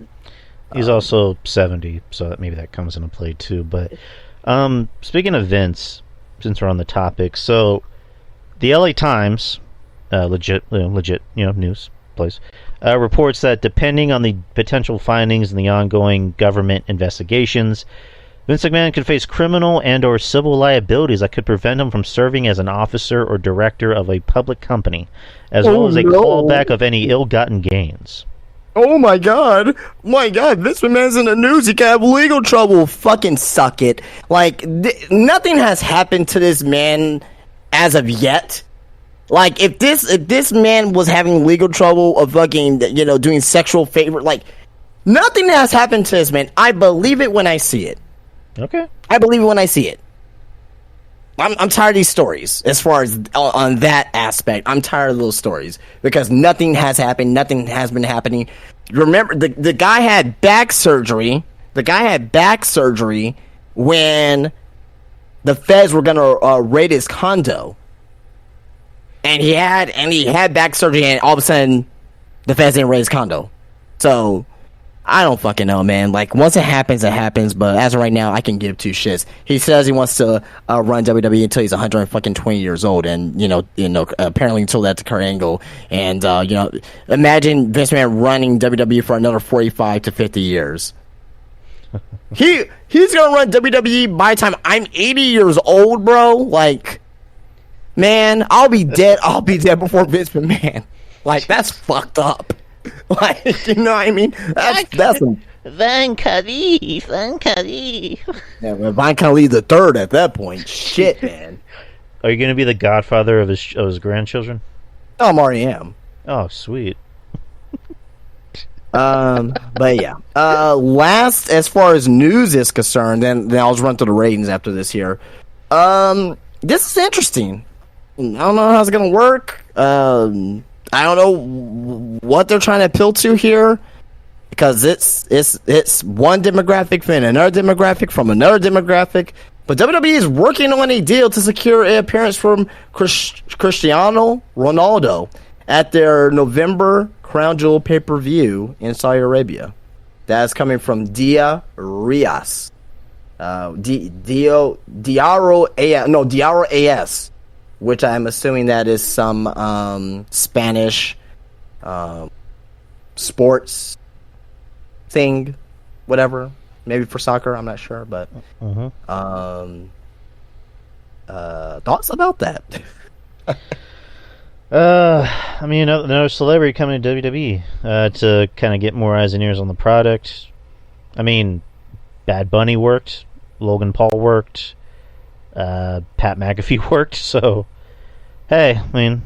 he's also 70, so maybe that comes into play too. But speaking of Vince, since we're on the topic, so the LA Times, legit news place, reports that depending on the potential findings in the ongoing government investigations, Vince McMahon could face criminal and or civil liabilities that could prevent him from serving as an officer or director of a public company, as well as a clawback of any ill-gotten gains. Oh my god, Vince McMahon's in the news. He could have legal trouble. Fucking suck it. Nothing has happened to this man as of yet. If this man was having legal trouble of fucking, doing sexual favor, nothing has happened to this man. I believe it when I see it. Okay. I believe it when I see it. I'm tired of these stories as far as on that aspect. I'm tired of those stories because nothing has happened. Nothing has been happening. Remember, the guy had back surgery. The guy had back surgery when the feds were going to raid his condo. And he had back surgery, and all of a sudden, the feds didn't raid his condo. So I don't fucking know, man. Once it happens, it happens. But as of right now, I can give two shits. He says he wants to run WWE until he's 120 years old, and apparently until that's Kurt Angle. And imagine Vince McMahon running WWE for another 45 to 50 years. He's gonna run WWE by the time I'm 80 years old, bro. Man, I'll be dead. I'll be dead before Vince McMahon. That's fucked up. You know what I mean? That's Van Khali. Yeah, Van Khali the third at that point. Shit, man. Are you going to be the godfather of his grandchildren? I already am. Oh, sweet. But yeah. Last, as far as news is concerned, then I'll just run through the ratings after this here. This is interesting. I don't know how it's gonna work. I don't know what they're trying to appeal to here, because it's one demographic from another demographic from another demographic. But WWE is working on a deal to secure an appearance from Cristiano Ronaldo at their November Crown Jewel pay-per-view in Saudi Arabia. That's coming from Dia Rias. Diaro AS, which I'm assuming that is some Spanish sports thing, whatever. Maybe for soccer, I'm not sure, but thoughts about that? I mean, another celebrity coming to WWE to kind of get more eyes and ears on the product. I mean, Bad Bunny worked, Logan Paul worked, Pat McAfee worked. So, hey, I mean,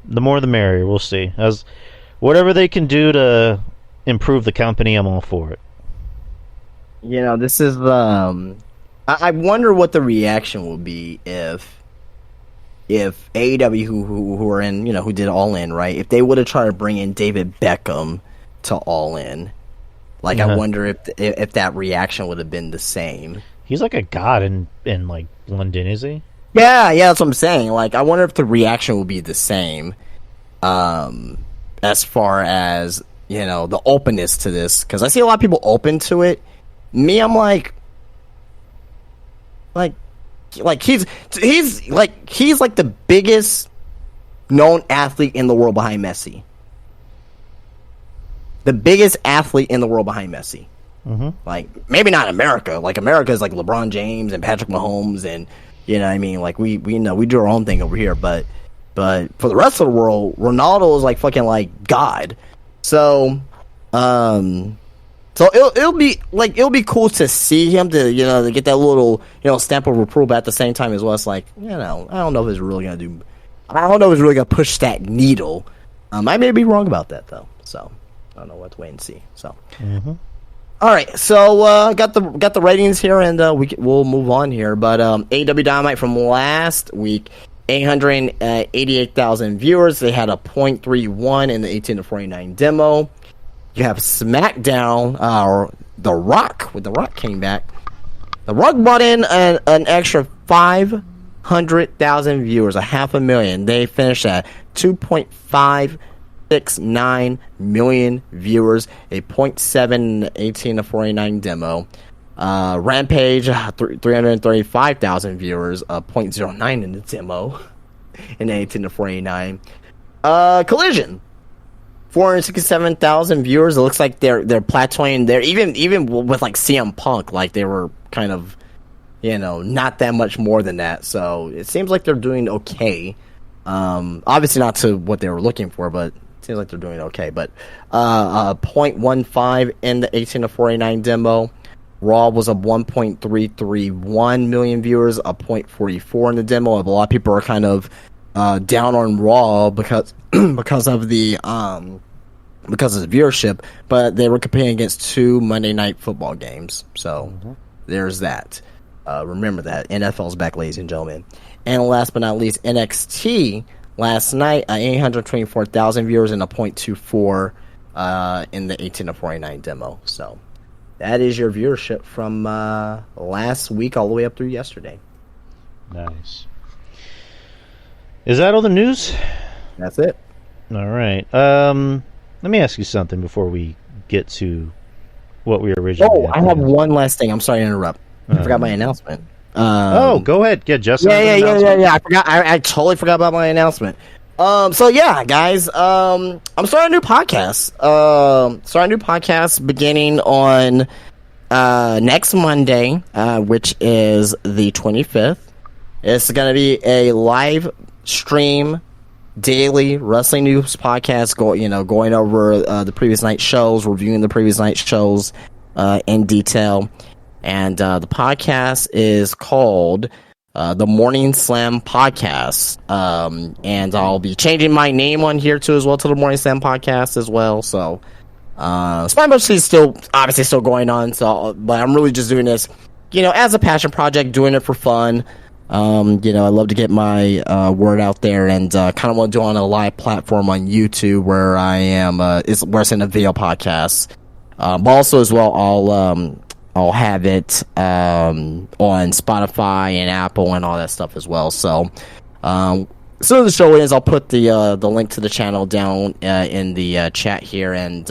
the more the merrier. We'll see. As whatever they can do to improve the company, I'm all for it. You know, this is I wonder what the reaction will be if AEW who are in, who did All In, right? If they would have tried to bring in David Beckham to All In, like I wonder if that reaction would have been the same. He's like a god in like London, is he? Yeah, that's what I'm saying. Like, I wonder if the reaction will be the same, as far as the openness to this, because I see a lot of people open to it. Me, I'm like he's like the biggest known athlete in the world behind Messi. The biggest athlete in the world behind Messi. Mm-hmm. Like, maybe not America. Like, America is like LeBron James and Patrick Mahomes, and what I mean, like we know we do our own thing over here, but for the rest of the world, Ronaldo is like fucking like God. So it'll be cool to see him to get that little stamp of approval, but at the same time as well, it's like I don't know if it's really gonna push that needle. I may be wrong about that though, so I don't know. Let's wait and see. So. Mm-hmm. All right, so got the ratings here, and we'll move on here. But AEW Dynamite from last week, 888,000 viewers. They had a .31 in the 18 to 49 demo. You have SmackDown, The Rock. When The Rock came back, The Rock brought in an extra 500,000 viewers, 500,000. They finished at 2.569 million viewers, a .7 18 to 49 demo. Rampage, 335,000 viewers, a .09 in the demo, in 18 to 49. Collision, 467,000 viewers. It looks like they're plateauing. They're even with like CM Punk, like they were kind of not that much more than that. So it seems like they're doing okay. Obviously not to what they were looking for, but seems like they're doing okay. But 0.15 in the 18 to 49 demo. Raw was a 1.331 million viewers, a 0.44 in the demo. A lot of people are kind of down on Raw because of the viewership, but they were competing against 2 Monday Night Football games. So there's that. Remember that. NFL's back, ladies and gentlemen. And last but not least, NXT last night, 824,000 viewers and a 0.24 in the 18 to 49 demo. So that is your viewership from last week all the way up through yesterday. Nice. Is that all the news? That's it. All right. Let me ask you something before we get to what we originally. I have one last thing. I'm sorry to interrupt. I forgot my announcement. Go ahead. Yeah, Justin. Yeah. I forgot. I totally forgot about my announcement. So yeah, guys. I'm starting a new podcast. Beginning on next Monday, which is the 25th. It's gonna be a live stream daily wrestling news podcast. Going over the previous night shows, reviewing the previous night shows in detail. And the podcast is called the Morning Slam Podcast. And I'll be changing my name on here too as well to the Morning Slam Podcast as well. So Spine Buster is still going on. So, but I'm really just doing this, as a passion project, doing it for fun. I love to get my word out there, and kind of want to do it on a live platform on YouTube where I am. Where it's in a video podcast. But also as well, I'll have it on Spotify and Apple and all that stuff as well. So, as soon as the show ends, I'll put the link to the channel down in the chat here, and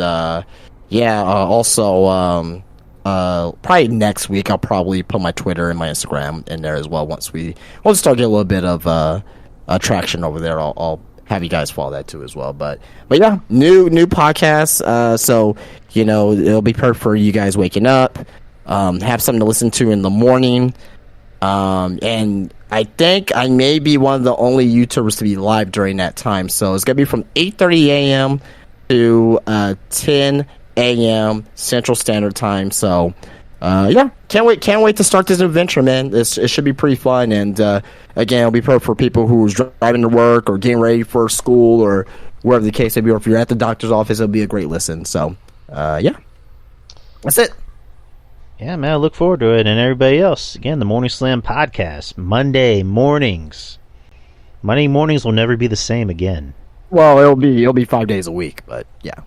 also probably next week I'll probably put my Twitter and my Instagram in there as well. Once we start getting a little bit of traction over there, I'll have you guys follow that too as well. But yeah, new podcast. So it'll be perfect for you guys waking up. Have something to listen to in the morning. And I think I may be one of the only YouTubers to be live during that time. So it's going to be from 8:30 a.m. to 10 a.m. Central Standard Time. So, can't wait to start this adventure, man. It should be pretty fun. And, again, it'll be perfect for people who's driving to work or getting ready for school or wherever the case may be. Or if you're at the doctor's office, it'll be a great listen. So, that's it. Yeah, man, I look forward to it. And everybody else, again, the Morning Slam podcast, Monday mornings. Monday mornings will never be the same again. Well, it'll be 5 days a week, but yeah.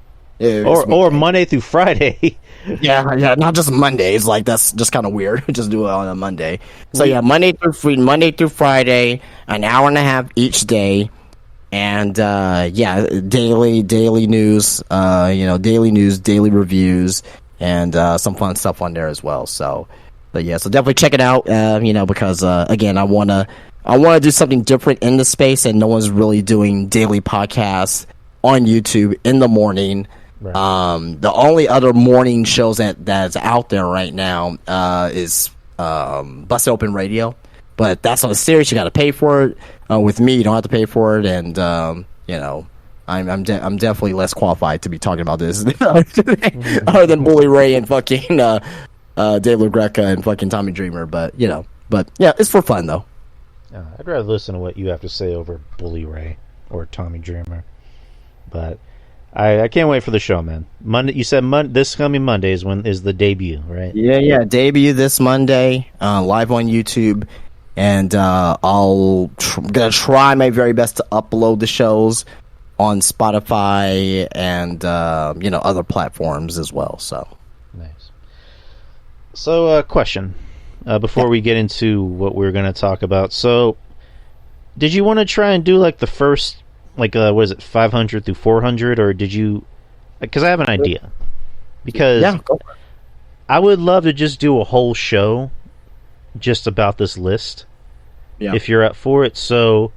Or Monday through Friday. Yeah, not just Mondays. Like that's just kind of weird. Just do it on a Monday. So yeah, Monday through Friday, an hour and a half each day, and daily news. Daily news, daily reviews, and some fun stuff on there as well. So definitely check it out. Because again, I wanna do something different in the space, and no one's really doing daily podcasts on YouTube in the morning. Right. The only other morning shows that's out there right now is Busted Open Radio, but that's on a series. You got to pay for it. With me, you don't have to pay for it, and I'm definitely less qualified to be talking about this other than Bully Ray and fucking Dave LaGreca and fucking Tommy Dreamer. But yeah, it's for fun though. I'd rather listen to what you have to say over Bully Ray or Tommy Dreamer, but. I can't wait for the show, man. Monday, you said this coming Monday is the debut, right? Yeah, debut this Monday, live on YouTube, and gonna try my very best to upload the shows on Spotify and other platforms as well. So nice. So, question before we get into what we're gonna talk about. So, did you want to try and do like the first? Like, what is it, 500 through 400, or did you... Because I have an idea. Because I would love to just do a whole show just about this list, if you're up for it. So,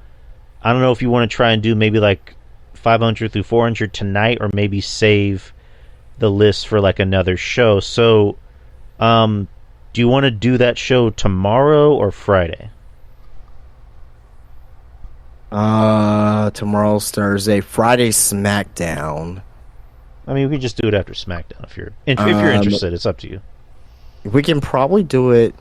I don't know if you want to try and do maybe, like, 500 through 400 tonight, or maybe save the list for, like, another show. So, do you want to do that show tomorrow or Friday? Tomorrow's Thursday. Friday SmackDown. I mean, we can just do it after SmackDown if you're interested. It's up to you. We can probably do it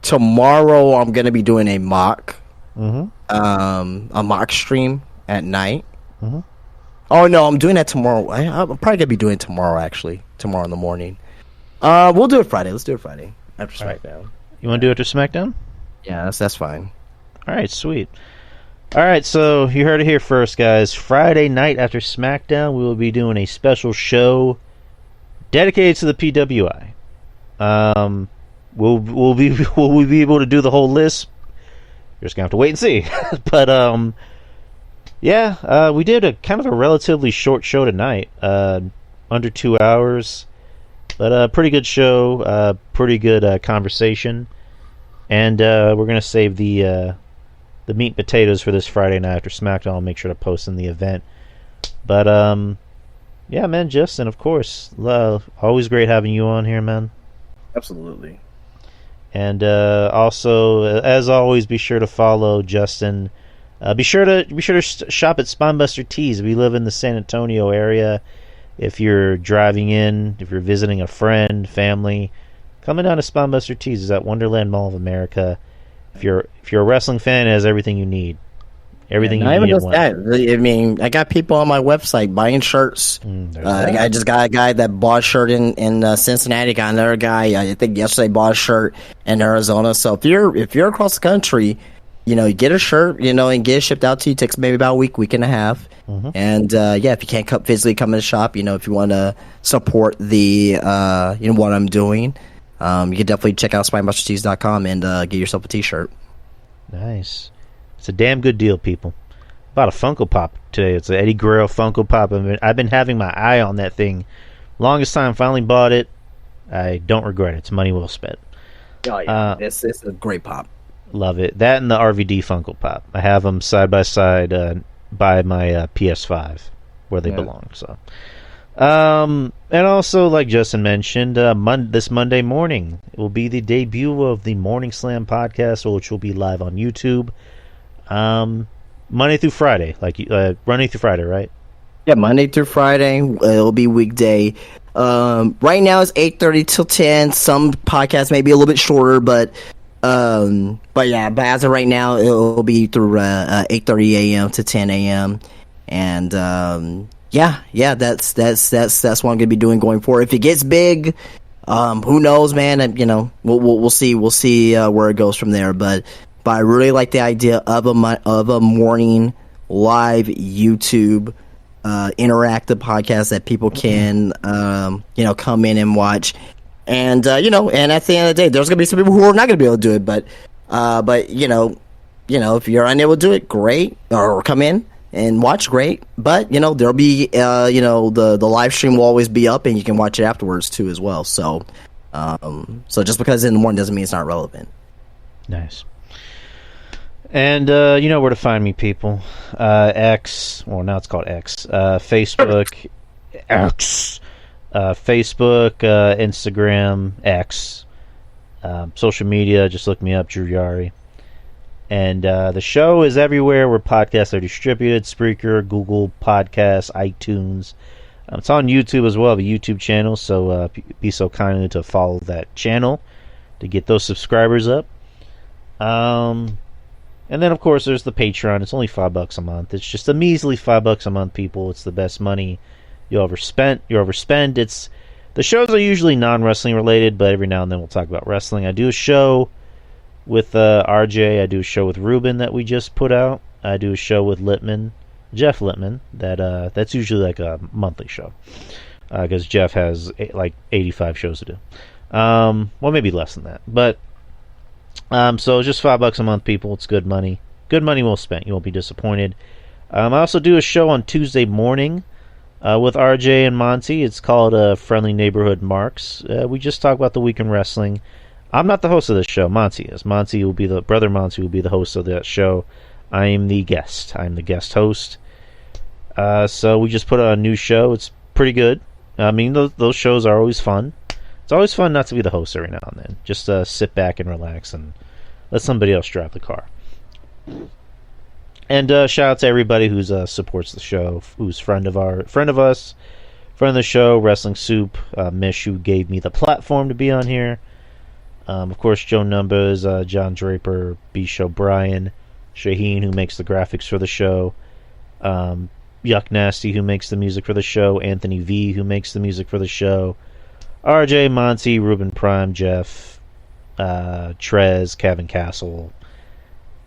tomorrow. I'm gonna be doing a mock, a mock stream at night. Mm-hmm. Oh no, I'm doing that tomorrow. I'm probably gonna be doing it tomorrow. Actually, tomorrow in the morning. We'll do it Friday. Let's do it Friday after SmackDown. Right. You want to do it after SmackDown? Yeah, that's fine. All right, sweet. All right, so you heard it here first, guys. Friday night after SmackDown, we will be doing a special show dedicated to the PWI. Will we be able to do the whole list? You're just gonna have to wait and see. But we did a kind of a relatively short show tonight, under 2 hours, but a pretty good show, pretty good conversation, and we're gonna save the meat and potatoes for this Friday night after SmackDown. I'll make sure to post in the event. But, yeah, man, Justin, of course. Always great having you on here, man. Absolutely. And also, as always, be sure to follow Justin. Be sure to shop at Spinebuster Tees if you live in the San Antonio area. If you're driving in, if you're visiting a friend, family, coming down to Spinebuster Tees. Is at Wonderland Mall of America. If you're a wrestling fan, it has everything you need. Everything you need. Not even just that. I mean, I got people on my website buying shirts. I just got a guy that bought a shirt in Cincinnati. Got another guy, I think yesterday, bought a shirt in Arizona. So if you're across the country, you get a shirt, and get it shipped out to you. It takes maybe about a week and a half. Mm-hmm. And if you can't physically come in the shop, if you want to support the what I'm doing. You can definitely check out SpinebusterTees.com and get yourself a t-shirt. Nice. It's a damn good deal, people. Bought a Funko Pop today. It's an Eddie Guerrero Funko Pop. I've been having my eye on that thing longest time. Finally bought it. I don't regret it. It's money well spent. Oh yeah, it's a great pop. Love it. That and the RVD Funko Pop. I have them side by side by my PS5 where they belong. So. And also, like Justin mentioned, this Monday morning it will be the debut of the Morning Slam podcast, which will be live on YouTube. Monday through Friday, Monday through Friday, right? Yeah, Monday through Friday. It'll be weekday. Right now it's 8:30 till 10. Some podcasts may be a little bit shorter, but as of right now, it'll be through 8:30 a.m. to 10 a.m. And yeah, that's what I'm gonna be doing going forward. If it gets big, who knows, man? And, we'll see where it goes from there. But I really like the idea of a morning live YouTube interactive podcast that people can come in and watch. And and at the end of the day, there's gonna be some people who are not gonna be able to do it. But if you're unable to do it, great, or come in and watch, great. But there'll be the live stream will always be up, and you can watch it afterwards too as well. So just because it's in the morning doesn't mean it's not relevant. Nice. And you know where to find me, people. X, well, now it's called X. Facebook, X. Facebook, Instagram, X. Social media, just look me up, Drew Yari. And the show is everywhere where podcasts are distributed: Spreaker, Google Podcasts, iTunes. It's on YouTube as well. I have a YouTube channel, so be so kind to follow that channel to get those subscribers up. And then, of course, there's the Patreon. It's only $5 a month. It's just a measly $5 a month, people. It's the best money you'll ever spend. It's the shows are usually non-wrestling related, but every now and then we'll talk about wrestling. I do a show with RJ. I do a show with Ruben that we just put out. I do a show with Jeff Littman. That's usually like a monthly show because Jeff has like 85 shows to do. Well, maybe less than that, but so just $5 a month, people. It's good money. Good money well spent. You won't be disappointed. I also do a show on Tuesday morning with RJ and Monty. It's called Friendly Neighborhood Marks. We just talk about the week in wrestling. I'm not the host of this show. Monty is. Monty will be Brother Monty will be the host of that show. I am the guest. I'm the guest host. So we just put out a new show. It's pretty good. I mean, those shows are always fun. It's always fun not to be the host every now and then. Just sit back and relax and let somebody else drive the car. And shout out to everybody who's supports the show, who's friend of us, friend of the show, Wrestling Soup, Mish, who gave me the platform to be on here. Of course, Joe Numbers, John Draper, B. O'Brien, Shaheen, who makes the graphics for the show, Yuck Nasty, who makes the music for the show, Anthony V, who makes the music for the show, RJ, Monty, Ruben Prime, Jeff, Trez, Kevin Castle,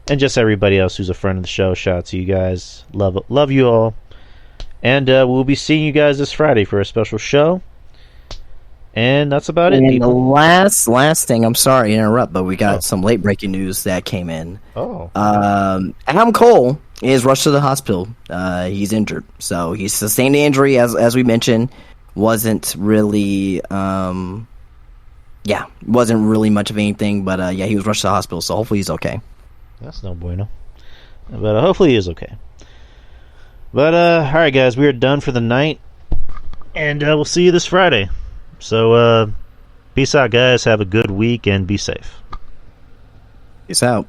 and just everybody else who's a friend of the show. Shout out to you guys. Love you all. And we'll be seeing you guys this Friday for a special show. And that's about it, people. The last thing, I'm sorry to interrupt, but we got some late breaking news that came in. Adam Cole is rushed to the hospital. He's injured. So he sustained the injury, as we mentioned. Wasn't really much of anything, but he was rushed to the hospital, so hopefully he's okay. That's no bueno. But hopefully he is okay. But alright guys, we are done for the night. And we'll see you this Friday. So peace out guys, have a good week and be safe. Peace out.